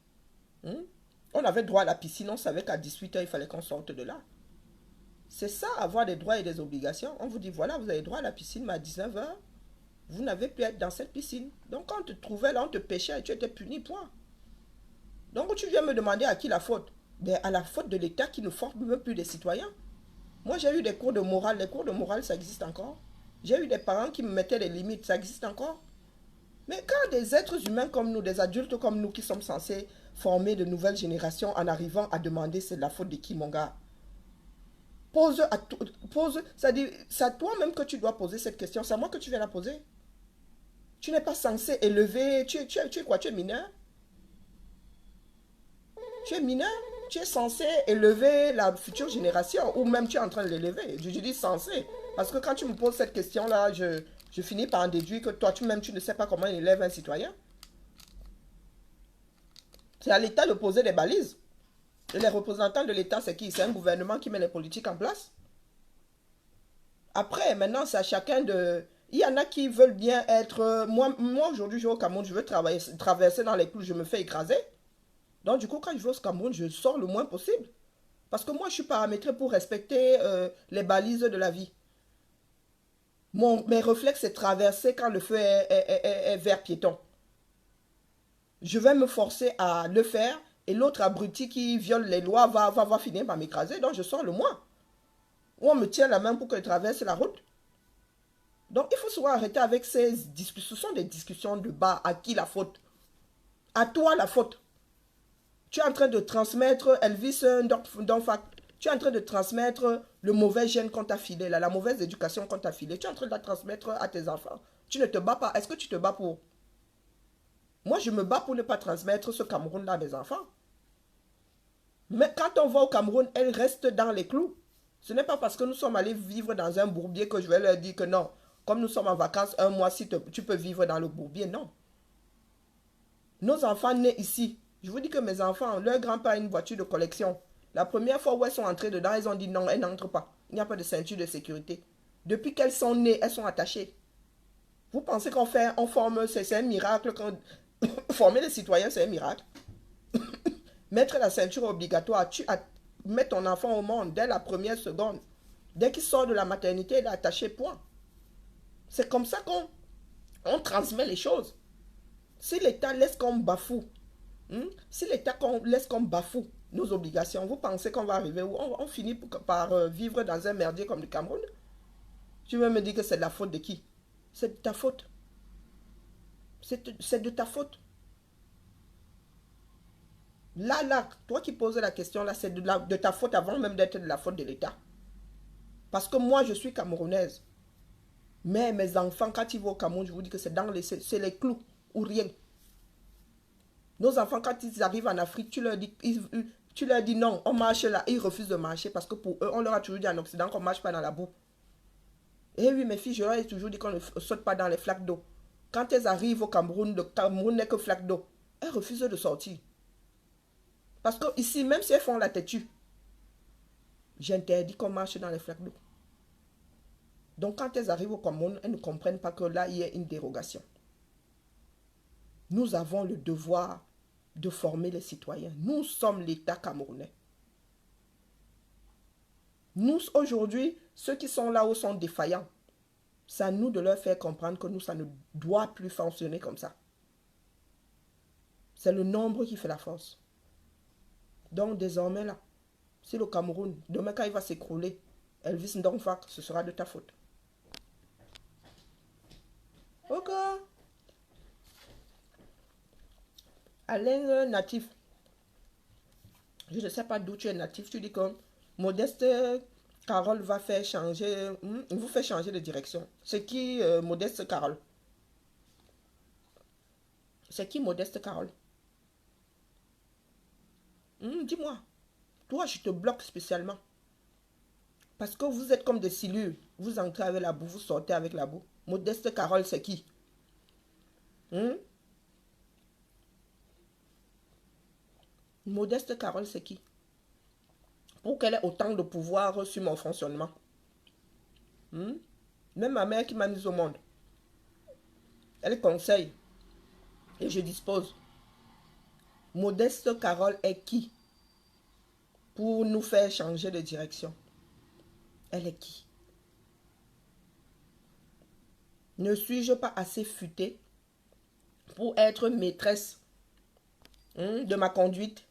On avait droit à la piscine, on savait qu'à 18 heures, il fallait qu'on sorte de là. C'est ça, avoir des droits et des obligations. On vous dit, voilà, vous avez droit à la piscine, mais à 19 heures, vous n'avez plus à être dans cette piscine. Donc, quand on te trouvait là, on te pêchait et tu étais puni, point. Donc, tu viens me demander à qui la faute? Ben, à la faute de l'État qui ne forme plus des citoyens. Moi, j'ai eu des cours de morale. Les cours de morale, ça existe encore. J'ai eu des parents qui me mettaient des limites. Ça existe encore. Mais quand des êtres humains comme nous, des adultes comme nous, qui sommes censés former de nouvelles générations en arrivant à demander c'est la faute de qui, mon gars? C'est à toi-même que tu dois poser cette question. C'est à moi que tu viens la poser. Tu n'es pas censé élever. Tu es quoi? Tu es mineur? Tu es mineur? Tu es censé élever la future génération ou même tu es en train de l'élever. Je dis censé. Parce que quand tu me poses cette question-là, je finis par en déduire que toi, tu ne sais pas comment on élève un citoyen. C'est à l'État de poser des balises. Et les représentants de l'État, c'est qui? C'est un gouvernement qui met les politiques en place. Après, maintenant, c'est à chacun de... Il y en a qui veulent bien être... Moi aujourd'hui, je vais au Cameroun, je veux traverser dans les clous, je me fais écraser. Donc, du coup, quand je vais au Cameroun, je sors le moins possible. Parce que moi, je suis paramétré pour respecter les balises de la vie. Mes réflexes, c'est traverser quand le feu est vert piéton. Je vais me forcer à le faire et l'autre abruti qui viole les lois va finir par m'écraser. Donc je sors le moi. Ou on me tient la main pour que je traverse la route. Donc il faut souvent arrêter avec ces discussions. Ce sont des discussions de bas. À qui la faute? À toi la faute. Tu es en train de transmettre Elvis Donfac. Tu es en train de transmettre le mauvais gène qu'on t'a filé, la mauvaise éducation qu'on t'a filé. Tu es en train de la transmettre à tes enfants. Tu ne te bats pas. Est-ce que tu te bats pour? Moi, je me bats pour ne pas transmettre ce Cameroun-là à mes enfants. Mais quand on va au Cameroun, elles restent dans les clous. Ce n'est pas parce que nous sommes allés vivre dans un bourbier que je vais leur dire que non. Comme nous sommes en vacances un mois, si tu peux vivre dans le bourbier, non. Nos enfants nés ici, je vous dis que mes enfants, leur grand-père a une voiture de collection. La première fois où elles sont entrées dedans, elles ont dit non, elles n'entrent pas. Il n'y a pas de ceinture de sécurité. Depuis qu'elles sont nées, elles sont attachées. Vous pensez qu'on forme, c'est un miracle. Former les citoyens, c'est un miracle. Mettre la ceinture obligatoire, mettre ton enfant au monde dès la première seconde. Dès qu'il sort de la maternité, il est attaché, point. C'est comme ça qu'on transmet les choses. Si l'État laisse qu'on bafoue, si l'État laisse qu'on bafoue nos obligations, vous pensez qu'on va arriver où on finit par vivre dans un merdier comme le Cameroun? Tu veux me dire que c'est de la faute de qui? C'est de ta faute. C'est de ta faute. Là, toi qui poses la question, là, c'est de ta faute avant même d'être de la faute de l'État. Parce que moi, je suis camerounaise. Mais mes enfants, quand ils vont au Cameroun, je vous dis que c'est les clous ou rien. Nos enfants, quand ils arrivent en Afrique, tu leur dis non, on marche là. Ils refusent de marcher parce que pour eux, on leur a toujours dit en Occident qu'on ne marche pas dans la boue. Eh oui, mes filles, je leur ai toujours dit qu'on ne saute pas dans les flaques d'eau. Quand elles arrivent au Cameroun, le Cameroun n'est que flaque d'eau. Elles refusent de sortir. Parce que ici, même si elles font la têtue, j'interdis qu'on marche dans les flaques d'eau. Donc quand elles arrivent au Cameroun, elles ne comprennent pas que là, il y a une dérogation. Nous avons le devoir de former les citoyens. Nous sommes l'État camerounais. Nous, aujourd'hui, ceux qui sont là-haut sont défaillants. C'est à nous de leur faire comprendre que nous, ça ne doit plus fonctionner comme ça. C'est le nombre qui fait la force. Donc désormais là, si le Cameroun, demain quand il va s'écrouler, Elvis Ndongfak, ce sera de ta faute. Ok. Alain natif. Je ne sais pas d'où tu es natif. Tu dis que Modeste Carole va faire changer, vous fait changer de direction. C'est qui Modeste Carole? C'est qui Modeste Carole? Dis-moi. Toi, je te bloque spécialement. Parce que vous êtes comme des silures. Vous entrez avec la boue, vous sortez avec la boue. Modeste Carole, c'est qui? Modeste Carole, c'est qui? Pour qu'elle ait autant de pouvoir sur mon fonctionnement. Même ma mère qui m'a mise au monde. Elle conseille. Et je dispose. Modeste Carole est qui? Pour nous faire changer de direction. Elle est qui? Ne suis-je pas assez futée pour être maîtresse de ma conduite?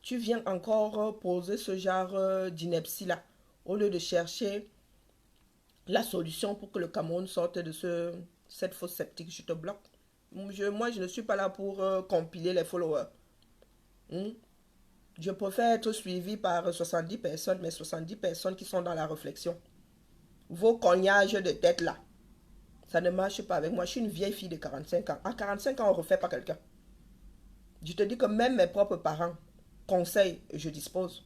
Tu viens encore poser ce genre d'ineptie là, au lieu de chercher la solution pour que le Cameroun sorte de cette fausse sceptique. Je te bloque. Moi, je ne suis pas là pour compiler les followers. Je préfère être suivi par 70 personnes, mais 70 personnes qui sont dans la réflexion. Vos cognages de tête là, ça ne marche pas avec moi. Je suis une vieille fille de 45 ans. À 45 ans, on ne refait pas quelqu'un. Je te dis que même mes propres parents conseillent et je dispose.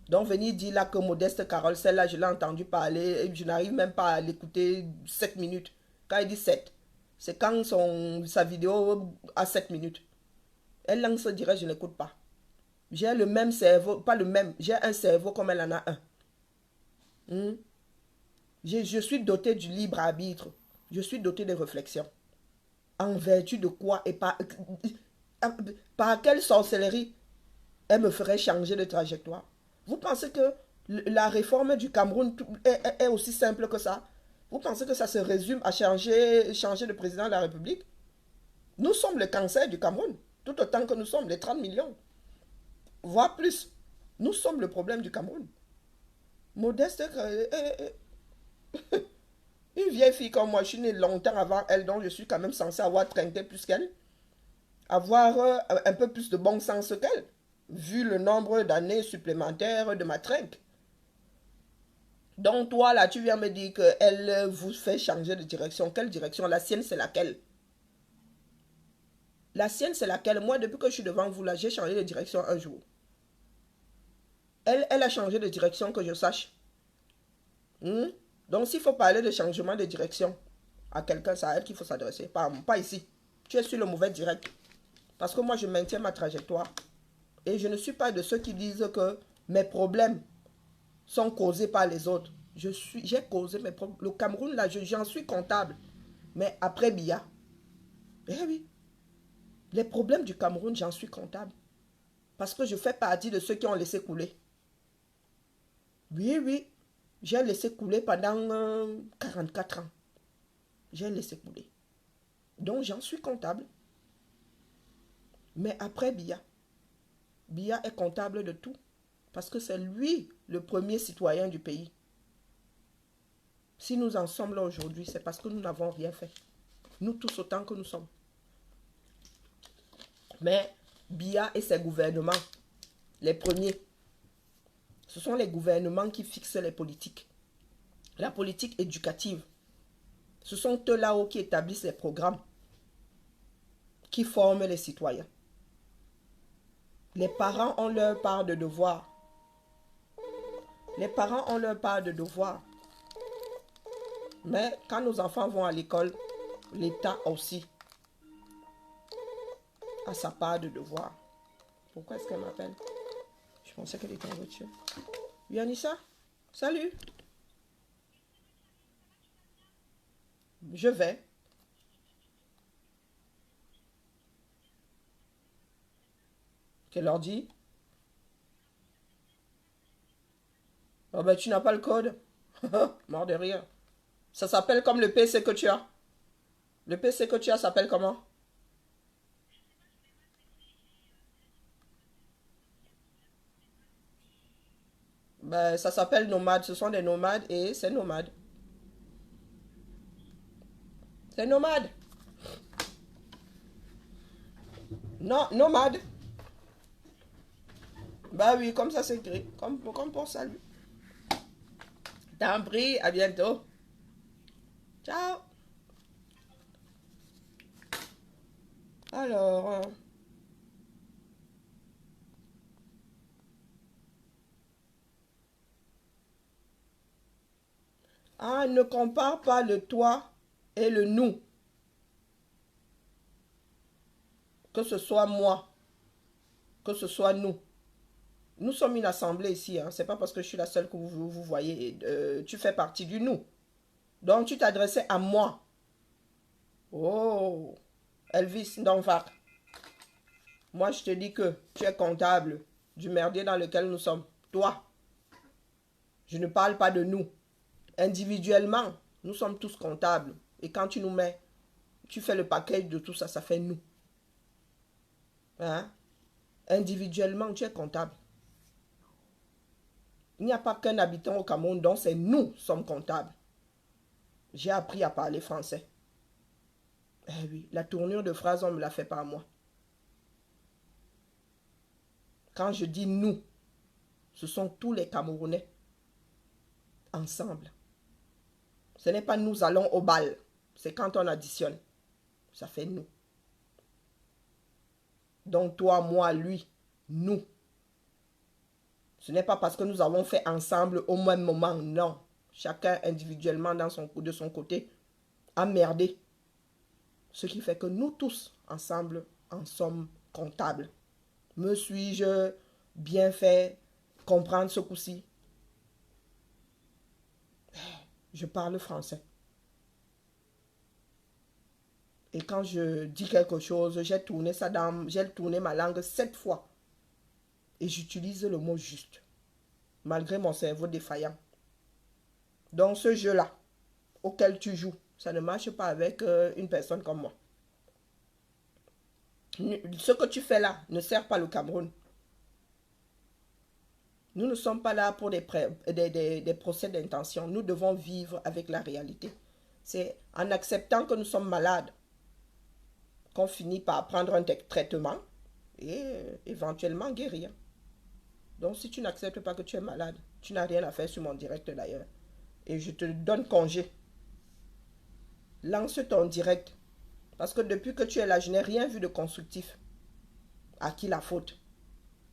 Donc venir dire là que Modeste Carole, celle-là, je l'ai entendu parler et je n'arrive même pas à l'écouter 7 minutes. Quand il dit 7, c'est quand sa vidéo a 7 minutes. Elle lance direct, je n'écoute pas. J'ai le même cerveau, pas le même, j'ai un cerveau comme elle en a un. Je suis doté du libre arbitre. Je suis doté de réflexion. En vertu de quoi et par quelle sorcellerie elle me ferait changer de trajectoire? Vous pensez que la réforme du Cameroun est aussi simple que ça? Vous pensez que ça se résume à changer de président de la République? Nous sommes le cancer du Cameroun, tout autant que nous sommes les 30 millions, voire plus. Nous sommes le problème du Cameroun. Modeste, une vieille fille comme moi, je suis née longtemps avant elle, donc je suis quand même censé avoir trinqué plus qu'elle, avoir un peu plus de bon sens qu'elle, vu le nombre d'années supplémentaires de ma trinque. Donc toi, là, tu viens me dire qu'elle vous fait changer de direction. Quelle direction? La sienne, c'est laquelle? La sienne, c'est laquelle? Moi, depuis que je suis devant vous, là, j'ai changé de direction un jour. Elle a changé de direction, que je sache. Donc, s'il faut parler de changement de direction à quelqu'un, c'est à elle qu'il faut s'adresser. Pas ici. Tu es sur le mauvais direct. Parce que moi, je maintiens ma trajectoire. Et je ne suis pas de ceux qui disent que mes problèmes sont causés par les autres. J'ai causé mes problèmes. Le Cameroun, là, j'en suis comptable. Mais après Biya. Eh oui. Les problèmes du Cameroun, j'en suis comptable. Parce que je fais partie de ceux qui ont laissé couler. Oui, oui. J'ai laissé couler pendant 44 ans. J'ai laissé couler. Donc, j'en suis comptable. Mais après Biya. Biya est comptable de tout. Parce que c'est lui le premier citoyen du pays. Si nous en sommes là aujourd'hui, c'est parce que nous n'avons rien fait. Nous tous autant que nous sommes. Mais Biya et ses gouvernements, les premiers, ce sont les gouvernements qui fixent les politiques. La politique éducative. Ce sont eux là-haut qui établissent les programmes, qui forment les citoyens. Les parents ont leur part de devoir. Les parents ont leur part de devoir. Mais quand nos enfants vont à l'école, l'État aussi a sa part de devoir. Pourquoi est-ce qu'elle m'appelle? Je pensais qu'elle était en voiture. Yanissa, salut. Je vais. Quel ordi? Oh ben tu n'as pas le code. Mort de rire. Ça s'appelle comme le PC que tu as. Le PC que tu as s'appelle comment? Ben, ça s'appelle nomade. Ce sont des nomades et c'est nomade. C'est nomade. Non, nomade. Bah oui, comme ça s'écrit. Comme pour salut. T'en prie, à bientôt. Ciao. Alors, ne compare pas le toi et le nous. Que ce soit moi, que ce soit nous. Nous sommes une assemblée ici. Hein. C'est pas parce que je suis la seule que vous voyez. Tu fais partie du nous. Donc, tu t'adressais à moi. Oh, Elvis Ndonvar. Moi, je te dis que tu es comptable du merdier dans lequel nous sommes. Toi. Je ne parle pas de nous. Individuellement, nous sommes tous comptables. Et quand tu nous mets, tu fais le package de tout ça, ça fait nous. Hein? Individuellement, tu es comptable. Il n'y a pas qu'un habitant au Cameroun, donc c'est nous sommes comptables. J'ai appris à parler français. Eh oui, la tournure de phrase, on me la fait pas à moi. Quand je dis nous, ce sont tous les Camerounais ensemble. Ce n'est pas nous allons au bal. C'est quand on additionne. Ça fait nous. Donc toi, moi, lui, nous. Ce n'est pas parce que nous avons fait ensemble au même moment. Non. Chacun individuellement de son côté a merdé. Ce qui fait que nous tous, ensemble, en sommes comptables. Me suis-je bien fait comprendre ce coup-ci? Je parle français. Et quand je dis quelque chose, j'ai tourné ma langue 7 fois. Et j'utilise le mot juste. Malgré mon cerveau défaillant. Donc ce jeu-là, auquel tu joues, ça ne marche pas avec une personne comme moi. Ce que tu fais là ne sert pas le Cameroun. Nous ne sommes pas là pour des procès d'intention. Nous devons vivre avec la réalité. C'est en acceptant que nous sommes malades qu'on finit par prendre un traitement et éventuellement guérir. Donc si tu n'acceptes pas que tu es malade, tu n'as rien à faire sur mon direct d'ailleurs. Et je te donne congé. Lance ton direct. Parce que depuis que tu es là, je n'ai rien vu de constructif. À qui la faute?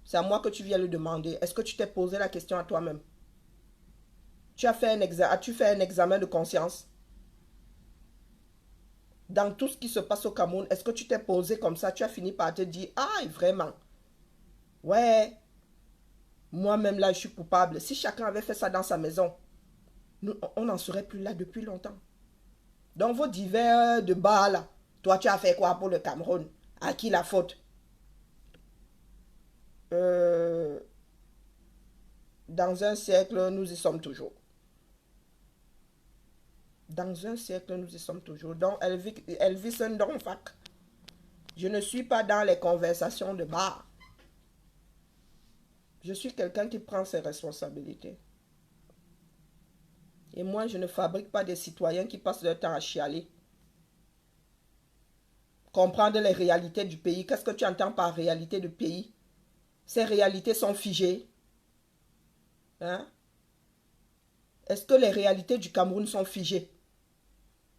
C'est à moi que tu viens le demander. Est-ce que tu t'es posé la question à toi-même? As-tu fait un examen de conscience? Dans tout ce qui se passe au Cameroun, est-ce que tu t'es posé comme ça? Tu as fini par te dire, ah, vraiment? Ouais, moi-même là, je suis coupable. Si chacun avait fait ça dans sa maison, on n'en serait plus là depuis longtemps. Donc vos divers débats là, toi tu as fait quoi pour le Cameroun? À qui la faute? Dans un siècle, nous y sommes toujours. Dans un siècle, nous y sommes toujours. Donc, Elvis Ndonfak. Je ne suis pas dans les conversations de bar. Je suis quelqu'un qui prend ses responsabilités. Et moi, je ne fabrique pas des citoyens qui passent leur temps à chialer. Comprendre les réalités du pays. Qu'est-ce que tu entends par réalité du pays? Ces réalités sont figées. Hein? Est-ce que les réalités du Cameroun sont figées?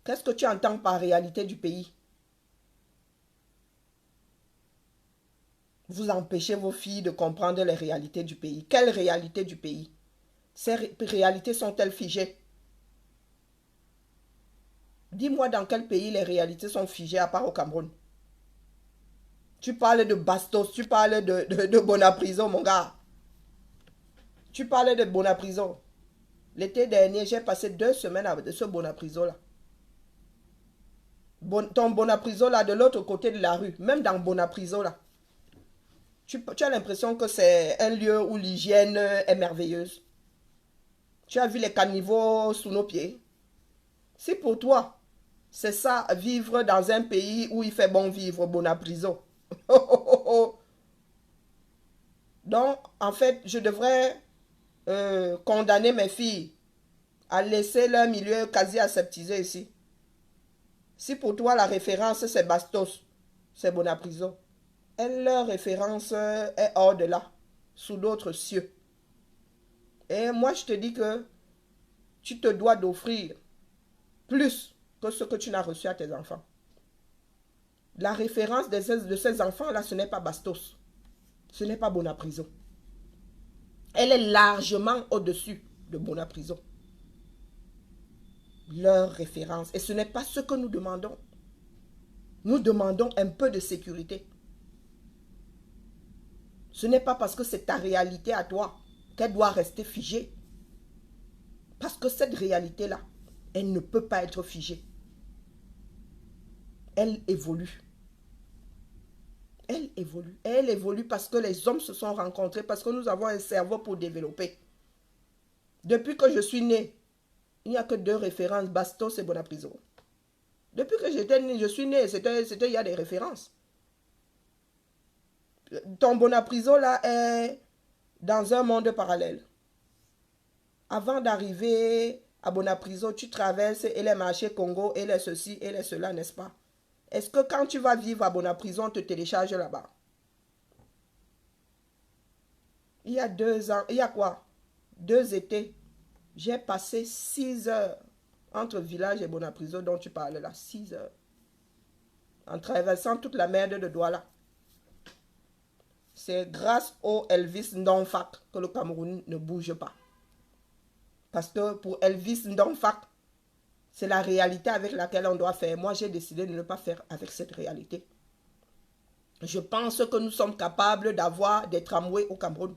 Qu'est-ce que tu entends par réalité du pays? Vous empêchez vos filles de comprendre les réalités du pays. Quelle réalité du pays? Ces réalités sont-elles figées? Dis-moi dans quel pays les réalités sont figées à part au Cameroun. Tu parles de Bastos, tu parles de Bonapriso, mon gars. Tu parles de Bonapriso. L'été dernier, j'ai passé 2 semaines avec ce Bonapriso-là. Ton Bonapriso-là, de l'autre côté de la rue, même dans Bonapriso-là, tu as l'impression que c'est un lieu où l'hygiène est merveilleuse. Tu as vu les caniveaux sous nos pieds. Si pour toi, c'est ça, vivre dans un pays où il fait bon vivre, Bonapriso. Donc, en fait, je devrais condamner mes filles à laisser leur milieu quasi aseptisé ici. Si pour toi, la référence, c'est Bastos, c'est Bonapriso, leur référence est hors de là, sous d'autres cieux. Et moi, je te dis que tu te dois d'offrir plus que ce que tu n'as reçu à tes enfants. La référence de ces enfants-là, ce n'est pas Bastos. Ce n'est pas Bonapriso. Elle est largement au-dessus de Bonapriso. Leur référence. Et ce n'est pas ce que nous demandons. Nous demandons un peu de sécurité. Ce n'est pas parce que c'est ta réalité à toi qu'elle doit rester figée. Parce que cette réalité-là, elle ne peut pas être figée. Elle évolue. Elle évolue. Et elle évolue parce que les hommes se sont rencontrés, parce que nous avons un cerveau pour développer. Depuis que je suis née, il n'y a que 2 références, Bastos et Bonapriso. Depuis que j'étais née, je suis née, il y a des références. Ton Bonapriso là est dans un monde parallèle. Avant d'arriver à Bonapriso, tu traverses et les marchés Congo, et les ceci, et les cela, n'est-ce pas? Est-ce que quand tu vas vivre à Bonapriso, on te télécharge là-bas? Il y a 2 ans, il y a quoi? 2 étés, j'ai passé 6 heures entre village et Bonapriso dont tu parles là, 6 heures. En traversant toute la mer de Douala. C'est grâce au Elvis Ndonfak que le Cameroun ne bouge pas. Parce que pour Elvis Ndonfak, c'est la réalité avec laquelle on doit faire. Moi, j'ai décidé de ne pas faire avec cette réalité. Je pense que nous sommes capables d'avoir des tramways au Cameroun.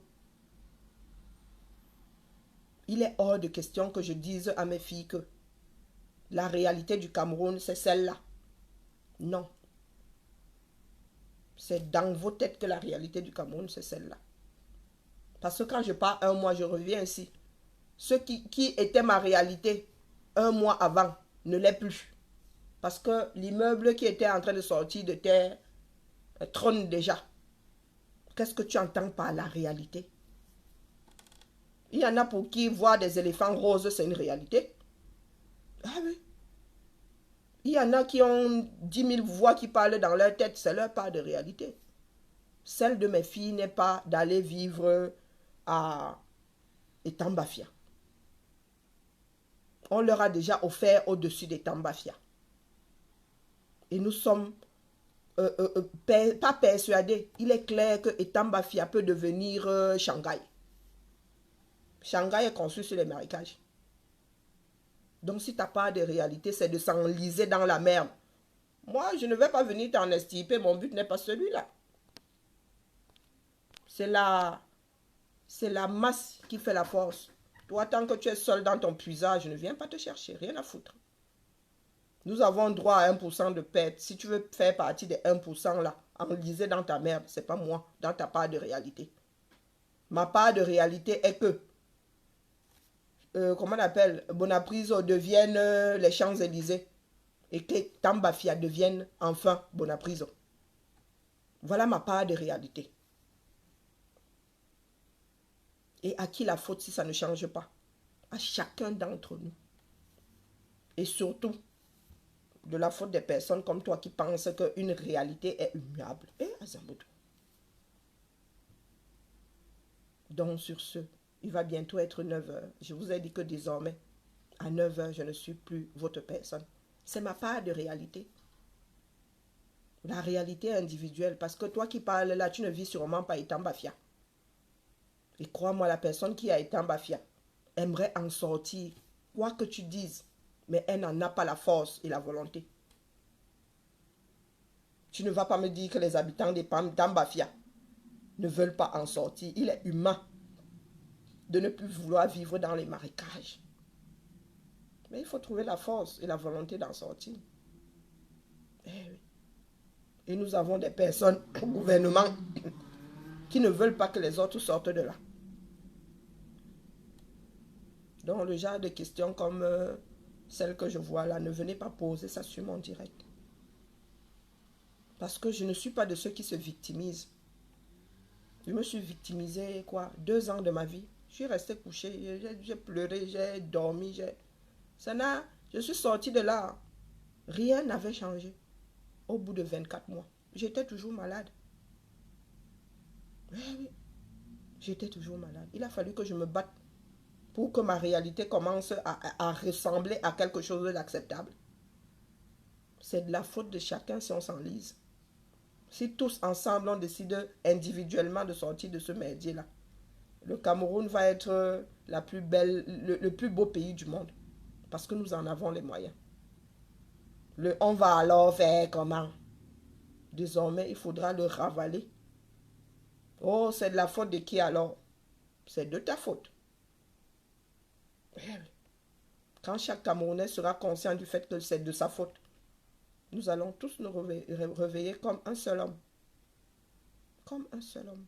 Il est hors de question que je dise à mes filles que la réalité du Cameroun, c'est celle-là. Non. C'est dans vos têtes que la réalité du Cameroun, c'est celle-là. Parce que quand je pars 1 mois, je reviens ici. Ce qui était ma réalité 1 mois avant ne l'est plus. Parce que l'immeuble qui était en train de sortir de terre Elle trône déjà. Qu'est-ce que tu entends par la réalité? Il y en a pour qui voir des éléphants roses, c'est une réalité. Ah oui. Il y en a qui ont 10 000 voix qui parlent dans leur tête, c'est leur part de réalité. Celle de mes filles n'est pas d'aller vivre à Etambafia. On leur a déjà offert au-dessus d'Etambafia. Et nous sommes pas persuadés. Il est clair que Etambafia peut devenir Shanghai. Shanghai est construit sur les marécages. Donc si tu n'as pas de réalité, c'est de s'enliser dans la merde. Moi, je ne vais pas venir t'en estiper. Mon but n'est pas celui-là. C'est la masse qui fait la force. Toi, tant que tu es seul dans ton puisage, je ne viens pas te chercher. Rien à foutre. Nous avons droit à 1% de perte. Si tu veux faire partie des 1% là, enlisé dans ta merde, c'est pas moi, dans ta part de réalité. Ma part de réalité est que, comment on appelle, Bonapriso devienne les Champs-Élysées et que Tambafia devienne enfin Bonapriso. Voilà ma part de réalité. Et à qui la faute si ça ne change pas? À chacun d'entre nous. Et surtout, de la faute des personnes comme toi qui pensent qu'une réalité est immuable. Et Azamboudou. Donc sur ce, il va bientôt être 9 h. Je vous ai dit que désormais, à 9 h, je ne suis plus votre personne. C'est ma part de réalité. La réalité individuelle. Parce que toi qui parles là, tu ne vis sûrement pas Etambafia. Et crois-moi, la personne qui a Etambafia aimerait en sortir, quoi que tu dises, mais elle n'en a pas la force et la volonté. Tu ne vas pas me dire que les habitants d'Etambafia ne veulent pas en sortir. Il est humain de ne plus vouloir vivre dans les marécages. Mais il faut trouver la force et la volonté d'en sortir. Eh oui. Et nous avons des personnes au gouvernement qui ne veulent pas que les autres sortent de là. Donc le genre de questions comme celle que je vois là, ne venez pas poser ça sur mon direct. Parce que je ne suis pas de ceux qui se victimisent. Je me suis victimisé, 2 ans de ma vie. Je suis resté couché, j'ai pleuré, j'ai dormi, je suis sorti de là. Rien n'avait changé. Au bout de 24 mois, j'étais toujours malade. Oui, j'étais toujours malade. Il a fallu que je me batte pour que ma réalité commence à ressembler à quelque chose d'acceptable. C'est de la faute de chacun si on s'enlise. Si tous ensemble on décide individuellement de sortir de ce merdier-là, le Cameroun va être la plus belle, le plus beau pays du monde. Parce que nous en avons les moyens. On va alors faire comment? Désormais, il faudra le ravaler. Oh, c'est de la faute de qui alors? C'est de ta faute. Quand chaque Camerounais sera conscient du fait que c'est de sa faute, nous allons tous nous réveiller comme un seul homme. Comme un seul homme.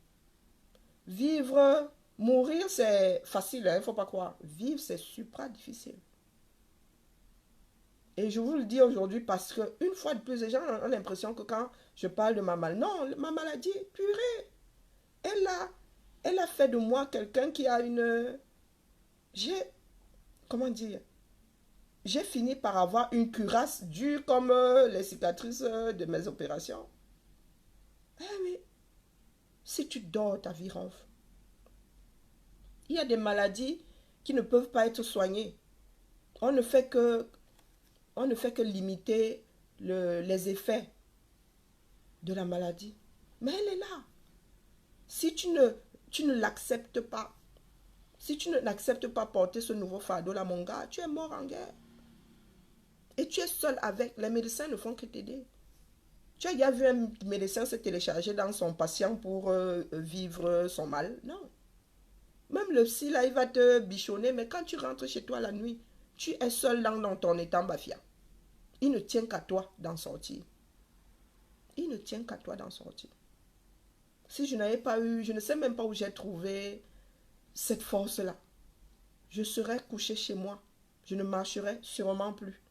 Vivre, mourir, c'est facile, il ne faut pas croire. Vivre, c'est super difficile. Et je vous le dis aujourd'hui parce que, une fois de plus, les gens ont l'impression que quand je parle de ma maladie, non, ma maladie, purée, elle a fait de moi quelqu'un qui a comment dire, j'ai fini par avoir une cuirasse dure comme les cicatrices de mes opérations. Eh oui, si tu dors, ta vie ronfle. Il y a des maladies qui ne peuvent pas être soignées. On ne fait que limiter les effets de la maladie. Mais elle est là. Si tu ne l'acceptes pas, si tu n'acceptes pas porter ce nouveau fardeau là, mon gars, tu es mort en guerre. Et tu es seul avec. Les médecins ne font que t'aider. Tu as déjà vu un médecin se télécharger dans son patient pour vivre son mal? Non. Même le psy là, il va te bichonner, mais quand tu rentres chez toi la nuit, tu es seul dans ton Etambafia. Il ne tient qu'à toi d'en sortir. Il ne tient qu'à toi d'en sortir. Si je n'avais pas eu, je ne sais même pas où j'ai trouvé cette force-là. Je serais couché chez moi. Je ne marcherais sûrement plus.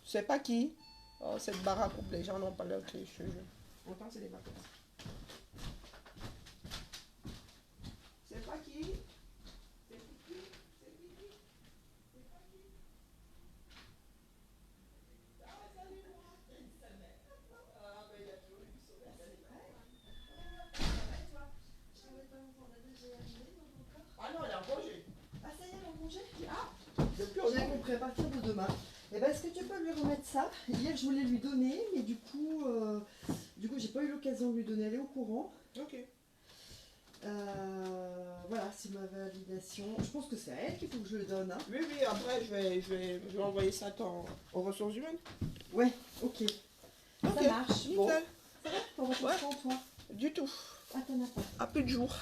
Je ne sais pas qui, Oh, cette baraque où les gens n'ont pas leur clé, je te jure. Pourtant, c'est des vacances. C'est pas qui? C'est qui? C'est qui? C'est pas qui? Ah, salut, moi. Ah, mais il y a toujours eu du soleil. Ah non, il est en congé. Ah, ça y est, mon congé? Ah, depuis J'ai aujourd'hui. compris à partir de demain. Et ben, est-ce que tu peux lui remettre ça? Hier, je voulais lui donner, mais du coup, j'ai pas eu l'occasion de lui donner. Elle est au courant. Ok. Voilà, c'est ma validation. Je pense que c'est à elle qu'il faut que je le donne. Hein. Oui, oui, après, je vais envoyer ça aux ressources humaines. Ouais, ok. Ok, Ça marche. Bon. nickel. Ça va? T'en vas Ouais. pas toi? Du tout. Ah, t'en as pas. À plus de jours.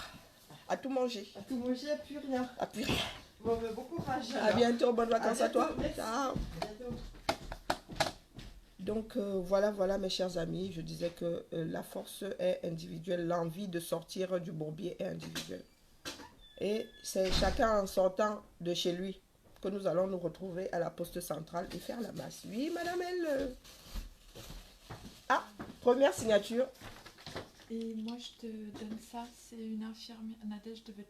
À tout manger. À tout manger, à plus rien. À plus rien. Bon, ben, bon courage. À alors. bientôt, bonnes vacances à bientôt, toi. merci. Ciao. À bientôt. Donc voilà mes chers amis, je disais que la force est individuelle, l'envie de sortir du bourbier est individuelle. Et c'est chacun en sortant de chez lui que nous allons nous retrouver à la poste centrale et faire la masse. Oui, madame elle. Ah, première signature. Et moi, je te donne ça, c'est une infirmière. Nadège devait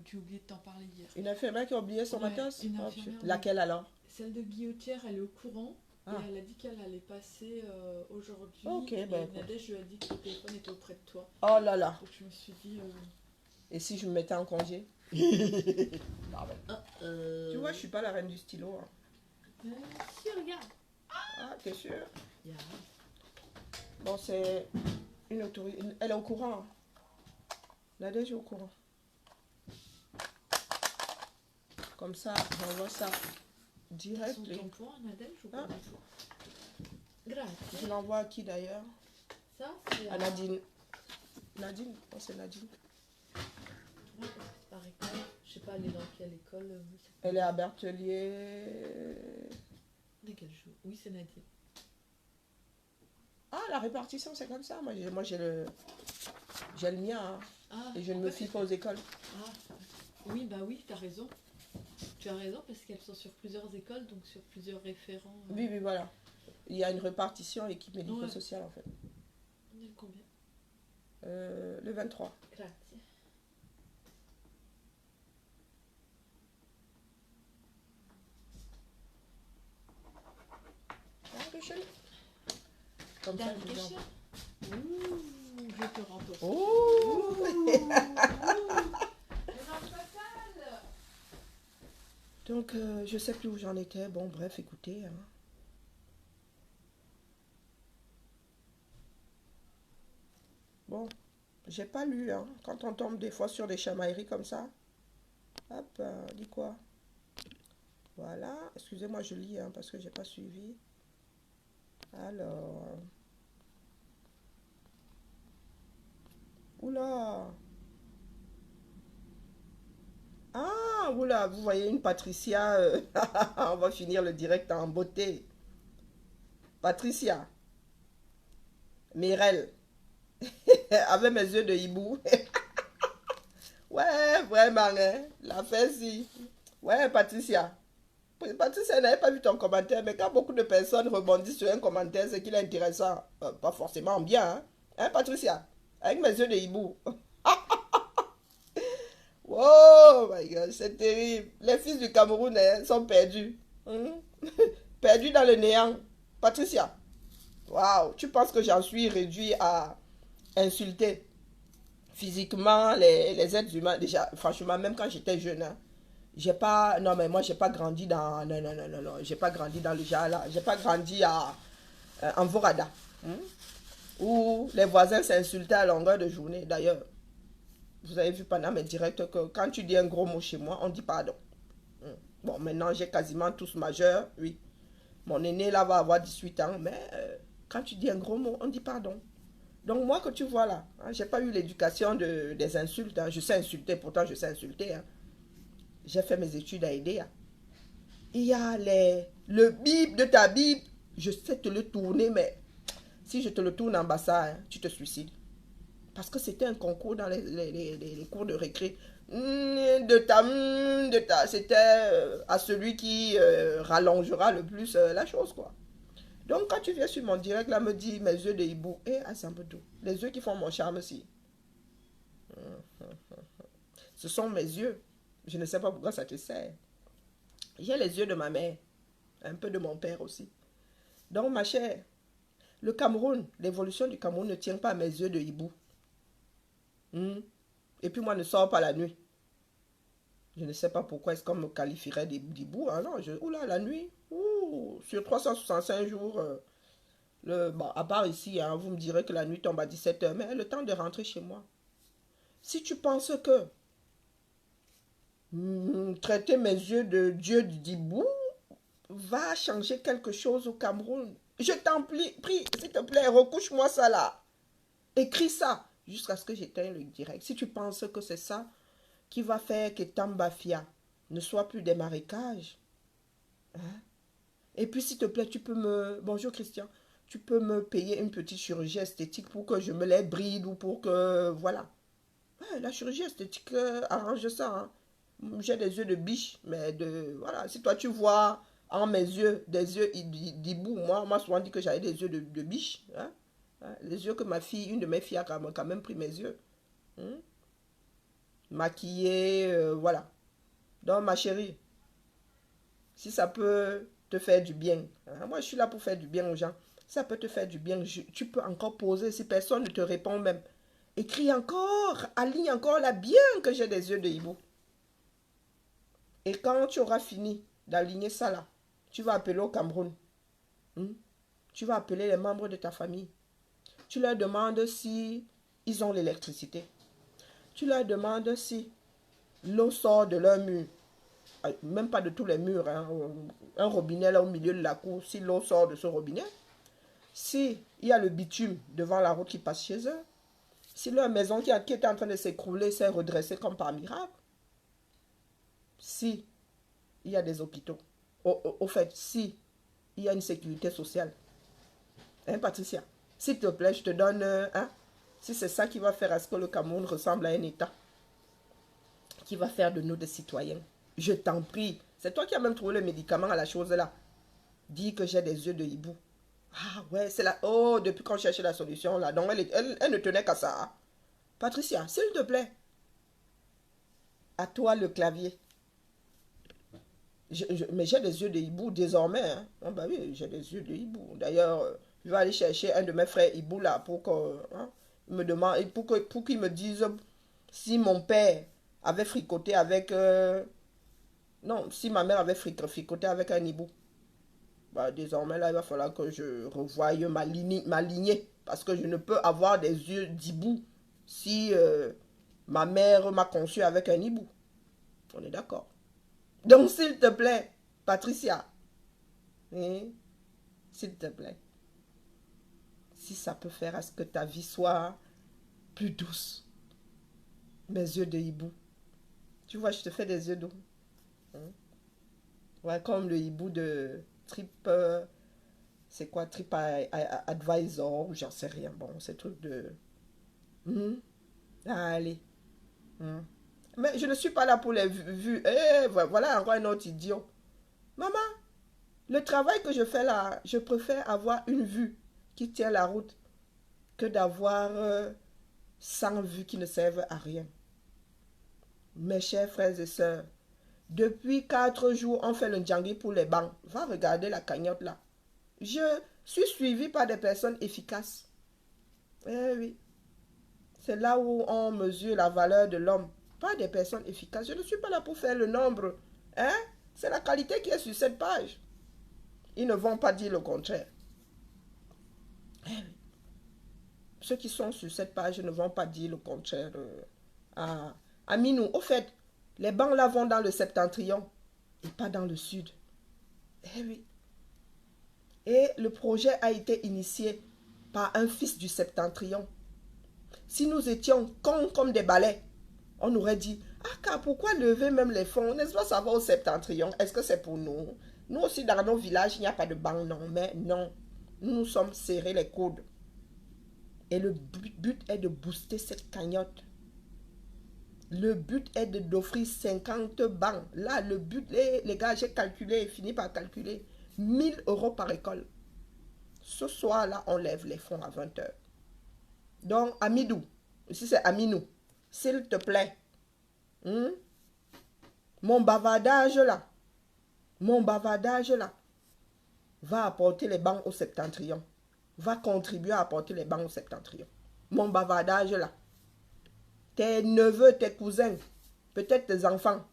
j'ai oublié de t'en parler hier. Une infirmière qui a oublié son Ouais, matos. une Oh, infirmière, putain. Laquelle alors? Celle de Guillotière, elle est au courant. Ah. Et elle a dit qu'elle allait passer aujourd'hui. Ok, et bah, écoute. Nadège lui a dit que le téléphone était auprès de toi. Oh là là. Donc je me suis dit... Et si je me mettais en congé? Tu vois, je suis pas la reine du stylo. Hein. Si, regarde. Ah, t'es sûr? Yeah. Bon, c'est une autorité. Elle est au courant. Hein. Nadège est au courant. Comme ça, j'envoie ça direct. Son tampon à Nadège ou Ah. pas du tout? Grazie. Je l'envoie à qui d'ailleurs? Ça, c'est À Nadine. Nadine? Oh, c'est Nadine. Ouais, c'est par école. Je sais pas, elle est dans quelle école Elle est à Berthelier. De quel jour? Oui, c'est Nadine. Ah, la répartition, c'est comme ça. Moi j'ai le mien. Hein. Ah, Et je ne en me fait, fie pas aux écoles. Ah, oui, bah oui, t'as raison. Tu as raison parce qu'elles sont sur plusieurs écoles, donc sur plusieurs référents. Oui, oui, voilà. Il y a une répartition équipe médico-sociale en fait. On est le combien? Le 23. Grazie. Dankeschön. Comme ça, je Dankeschön. viens. Ouh, je te rends au Oh fatale. Donc, je sais plus où j'en étais. Bon, bref, écoutez. Hein. Bon, j'ai pas lu. Hein. Quand on tombe des fois sur des chamailleries comme ça. Hop, dis quoi? Voilà. Excusez-moi, je lis hein, parce que j'ai pas suivi. Alors. Oula. Ah, oula, vous voyez une Patricia. On va finir le direct en beauté. Patricia. Mirel. Avec mes yeux de hibou. Ouais, vraiment, hein. La fesse-ci. Ouais, Patricia. Patricia, elle n'avait pas vu ton commentaire, mais quand beaucoup de personnes rebondissent sur un commentaire, c'est qu'il est intéressant. Pas forcément bien, hein. Hein, Patricia? Avec mes yeux de hibou. Oh my God, c'est terrible. Les fils du Cameroun hein, sont perdus. Perdus dans le néant. Patricia. Waouh, tu penses que j'en suis réduit à insulter physiquement les êtres humains? Déjà, franchement, même quand j'étais jeune, hein, j'ai pas. Non, mais moi, j'ai pas grandi dans. Non, non, non, non, non. J'ai pas grandi dans le Jala. J'ai pas grandi en Vorada. Où les voisins s'insultaient à longueur de journée. D'ailleurs, vous avez vu pendant mes directs que quand tu dis un gros mot chez moi, on dit pardon. Bon, maintenant, j'ai quasiment tous majeurs, oui. Mon aîné, là, va avoir 18 ans, mais quand tu dis un gros mot, on dit pardon. Donc, moi, que tu vois là, hein, j'ai pas eu l'éducation des insultes. Hein. Je sais insulter, pourtant, je sais insulter. Hein. J'ai fait mes études à EDA. Il y a le bip de ta bip. Je sais te le tourner, mais si je te le tourne en bassa, hein, tu te suicides. Parce que c'était un concours dans les cours de récré. C'était à celui qui rallongera le plus la chose, quoi. Donc, quand tu viens sur mon direct, là, me dis mes yeux de hibou. Et Azambedou, les yeux qui font mon charme aussi. Ce sont mes yeux. Je ne sais pas pourquoi ça te sert. J'ai les yeux de ma mère. Un peu de mon père aussi. Donc, ma chère, le Cameroun, l'évolution du Cameroun ne tient pas à mes yeux de hibou. Et puis, moi, ne sors pas la nuit. Je ne sais pas pourquoi est-ce qu'on me qualifierait d'hibou. Ah non, oula, la nuit. Sur 365 jours, bon, à part ici, hein, vous me direz que la nuit tombe à 17 h, mais le temps de rentrer chez moi. Si tu penses que traiter mes yeux de Dieu d'hibou va changer quelque chose au Cameroun, je t'en prie, s'il te plaît, recouche-moi ça là. Écris ça jusqu'à ce que j'éteigne le direct. Si tu penses que c'est ça qui va faire que Tambafia ne soit plus des marécages. Hein? Et puis, s'il te plaît, tu peux me... Bonjour, Christian. Tu peux me payer une petite chirurgie esthétique pour que je me les bride ou pour que... Voilà. Ouais, la chirurgie esthétique arrange ça. Hein. J'ai des yeux de biche, mais de... Voilà. Si toi, tu vois en mes yeux des yeux d'hibou, moi, on m'a souvent dit que j'avais des yeux de biche. Hein? Les yeux que ma fille, une de mes filles a quand même pris mes yeux. Maquillée, voilà. Donc, ma chérie, si ça peut te faire du bien, hein, moi je suis là pour faire du bien aux gens, ça peut te faire du bien, tu peux encore poser, si personne ne te répond même, écris encore, aligne encore là bien que j'ai des yeux de hibou. Et quand tu auras fini d'aligner ça là, tu vas appeler au Cameroun, tu vas appeler les membres de ta famille, tu leur demandes si ils ont l'électricité. Tu leur demandes si l'eau sort de leur mur. Même pas de tous les murs. Hein. Un robinet là au milieu de la cour. Si l'eau sort de ce robinet. Si il y a le bitume devant la route qui passe chez eux. Si leur maison qui était en train de s'écrouler s'est redressée comme par miracle. Si il y a des hôpitaux. Au fait, si il y a une sécurité sociale. Hein, Patricia? S'il te plaît, je te donne... hein, si c'est ça qui va faire à ce que le Cameroun ressemble à un État, qui va faire de nous des citoyens, je t'en prie. C'est toi qui as même trouvé le médicament à la chose là. Dis que j'ai des yeux de hibou. Ah ouais, c'est là. Oh, depuis qu'on cherchait la solution là. Donc elle ne tenait qu'à ça. Hein. Patricia, s'il te plaît. À toi le clavier. Mais j'ai des yeux de hibou désormais. Hein. Oh, bah oui, j'ai des yeux de hibou. D'ailleurs, je vais aller chercher un de mes frères hibou là pour que... Hein, me demande, pour qu'il me dise si mon père avait fricoté avec... non, si ma mère avait fricoté avec un hibou. Bah, désormais, là, il va falloir que je revoie ma lignée. Parce que je ne peux avoir des yeux d'hibou si ma mère m'a conçu avec un hibou. On est d'accord. Donc, s'il te plaît, Patricia, hein, s'il te plaît, si ça peut faire à ce que ta vie soit plus douce. Mes yeux de hibou. Tu vois, je te fais des yeux d'eau. Hein? Ouais, comme le hibou de Trip... c'est quoi, Trip Advisor, j'en sais rien. Bon, c'est truc de... Allez. Mais je ne suis pas là pour les vues. Voilà encore un autre idiot. Maman, le travail que je fais là, je préfère avoir une vue qui tient la route que d'avoir 100 vues qui ne servent à rien. Mes chers frères et sœurs, depuis 4 jours, on fait le djangui pour les banques. Va regarder la cagnotte là. Je suis suivi par des personnes efficaces. Eh oui. C'est là où on mesure la valeur de l'homme. Pas des personnes efficaces. Je ne suis pas là pour faire le nombre. Hein? C'est la qualité qui est sur cette page. Ils ne vont pas dire le contraire. Eh oui. Ceux qui sont sur cette page ne vont pas dire le contraire. Aminou, au fait, les bancs là vont dans le septentrion et pas dans le sud. Eh oui. Et le projet a été initié par un fils du septentrion. Si nous étions cons comme des balais, on aurait dit, ah car pourquoi lever même les fonds? N'est-ce pas, ça va au septentrion? Est-ce que c'est pour nous? Nous aussi dans nos villages, il n'y a pas de banque, non. Mais non, nous nous sommes serrés les coudes. Et le but est de booster cette cagnotte. Le but est d'offrir 50 bancs. Là, le but, les gars, j'ai calculé, fini par calculer, 1 000 € par école. Ce soir-là, on lève les fonds à 20 h. Donc, Amidou, ici c'est Aminou, s'il te plaît, mon bavardage là, va apporter les bancs au septentrion, va contribuer à apporter les bancs au septentrion. Mon bavardage là, tes neveux, tes cousins, peut-être tes enfants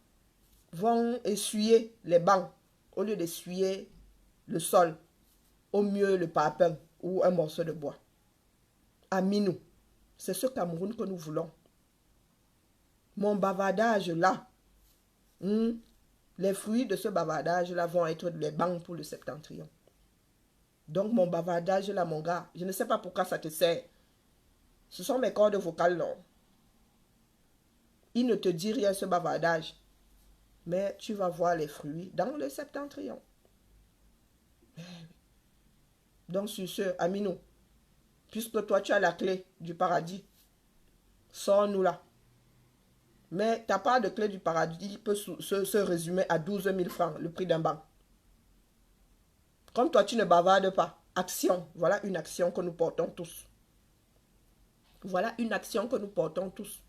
vont essuyer les bancs au lieu d'essuyer le sol, au mieux le parpaing ou un morceau de bois. Aminou, c'est ce Cameroun que nous voulons. Mon bavardage là, les fruits de ce bavardage là vont être les bancs pour le septentrion. Donc mon bavardage là, mon gars, je ne sais pas pourquoi ça te sert. Ce sont mes cordes vocales, non. Il ne te dit rien ce bavardage, mais tu vas voir les fruits dans le septentrion. Donc sur ce, Aminou, puisque toi tu as la clé du paradis, sors-nous là. Mais ta part de clé du paradis peut se résumer à 12 000 francs, le prix d'un banc. Comme toi tu ne bavardes pas, action, voilà une action que nous portons tous. Voilà une action que nous portons tous.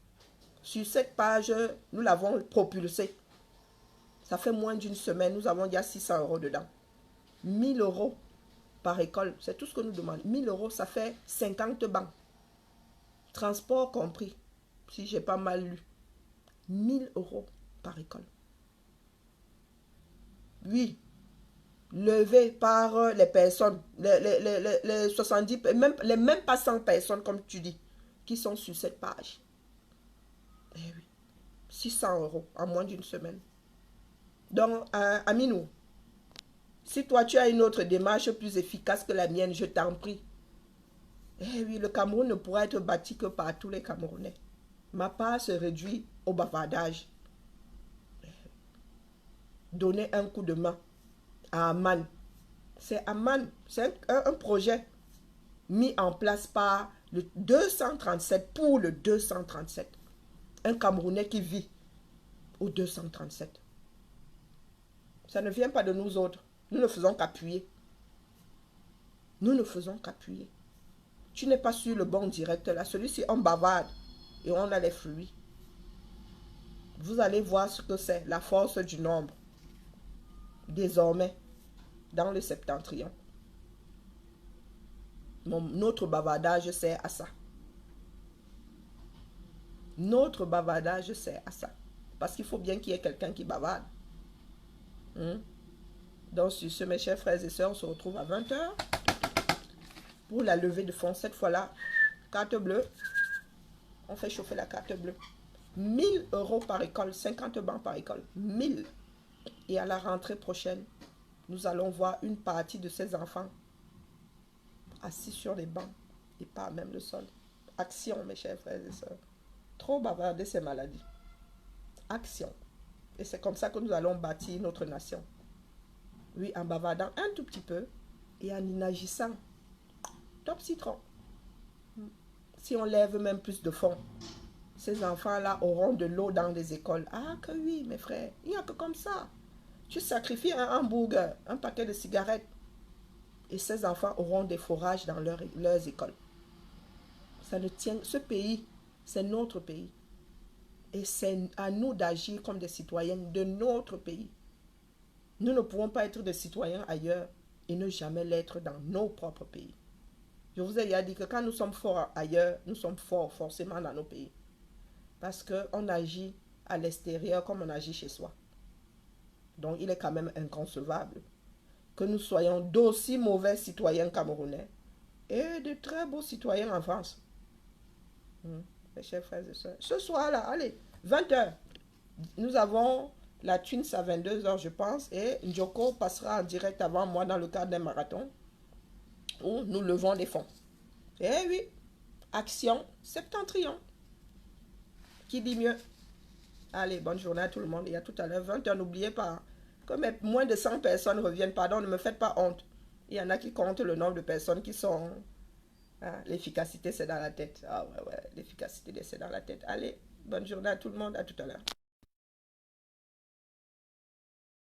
Sur cette page, nous l'avons propulsée. Ça fait moins d'une semaine, nous avons déjà 600 € dedans. 1 000 € par école, c'est tout ce que nous demandons. 1 000 €, ça fait 50 bancs. Transport compris, si j'ai pas mal lu. 1 000 € par école. Oui, levé par les personnes, les 70, les même pas 100 personnes, comme tu dis, qui sont sur cette page. Eh oui, 600 € en moins d'une semaine. Donc, Aminou, si toi tu as une autre démarche plus efficace que la mienne, je t'en prie. Eh oui, le Cameroun ne pourra être bâti que par tous les Camerounais. Ma part se réduit au bavardage. Donner un coup de main à Aman. C'est Aman, c'est un projet mis en place par le 237, pour le 237. Un Camerounais qui vit au 237. Ça ne vient pas de nous autres. Nous ne faisons qu'appuyer. Nous ne faisons qu'appuyer. Tu n'es pas sur le bon direct là. Celui-ci, on bavarde et on a les fruits. Vous allez voir ce que c'est, la force du nombre. Désormais, dans le septentrion. Notre bavardage sert à ça. Notre bavardage sert à ça. Parce qu'il faut bien qu'il y ait quelqu'un qui bavarde. Donc, sur ce, mes chers frères et sœurs, on se retrouve à 20 h pour la levée de fonds. Cette fois-là, carte bleue. On fait chauffer la carte bleue. 1 000 € par école, 50 bancs par école. 1 000. Et à la rentrée prochaine, nous allons voir une partie de ces enfants assis sur les bancs et pas même le sol. Action, mes chers frères et sœurs. Trop bavarder ces maladies. Action. Et c'est comme ça que nous allons bâtir notre nation. Oui, en bavardant un tout petit peu et en agissant. Top citron. Si on lève même plus de fonds, ces enfants-là auront de l'eau dans les écoles. Ah que oui, mes frères, il n'y a que comme ça. Tu sacrifies un hamburger, un paquet de cigarettes, et ces enfants auront des forages dans leurs écoles. Ça ne tient, ce pays, c'est notre pays. Et c'est à nous d'agir comme des citoyens de notre pays. Nous ne pouvons pas être des citoyens ailleurs et ne jamais l'être dans nos propres pays. Je vous ai déjà dit que quand nous sommes forts ailleurs, nous sommes forts forcément dans nos pays. Parce qu'on agit à l'extérieur comme on agit chez soi. Donc il est quand même inconcevable que nous soyons d'aussi mauvais citoyens camerounais et de très beaux citoyens en France. Mes chers frères et sœurs. Ce soir-là, allez, 20 h. Nous avons la Twins à 22 h, je pense. Et Njoko passera en direct avant moi dans le cadre d'un marathon où nous levons des fonds. Eh oui, action septentrion. Qui dit mieux? Allez, bonne journée à tout le monde. Et à tout à l'heure, 20 h. N'oubliez pas que moins de 100 personnes reviennent. Pardon, ne me faites pas honte. Il y en a qui comptent le nombre de personnes qui sont... Ah, l'efficacité, c'est dans la tête. Ah ouais, l'efficacité, c'est dans la tête. Allez, bonne journée à tout le monde. À tout à l'heure.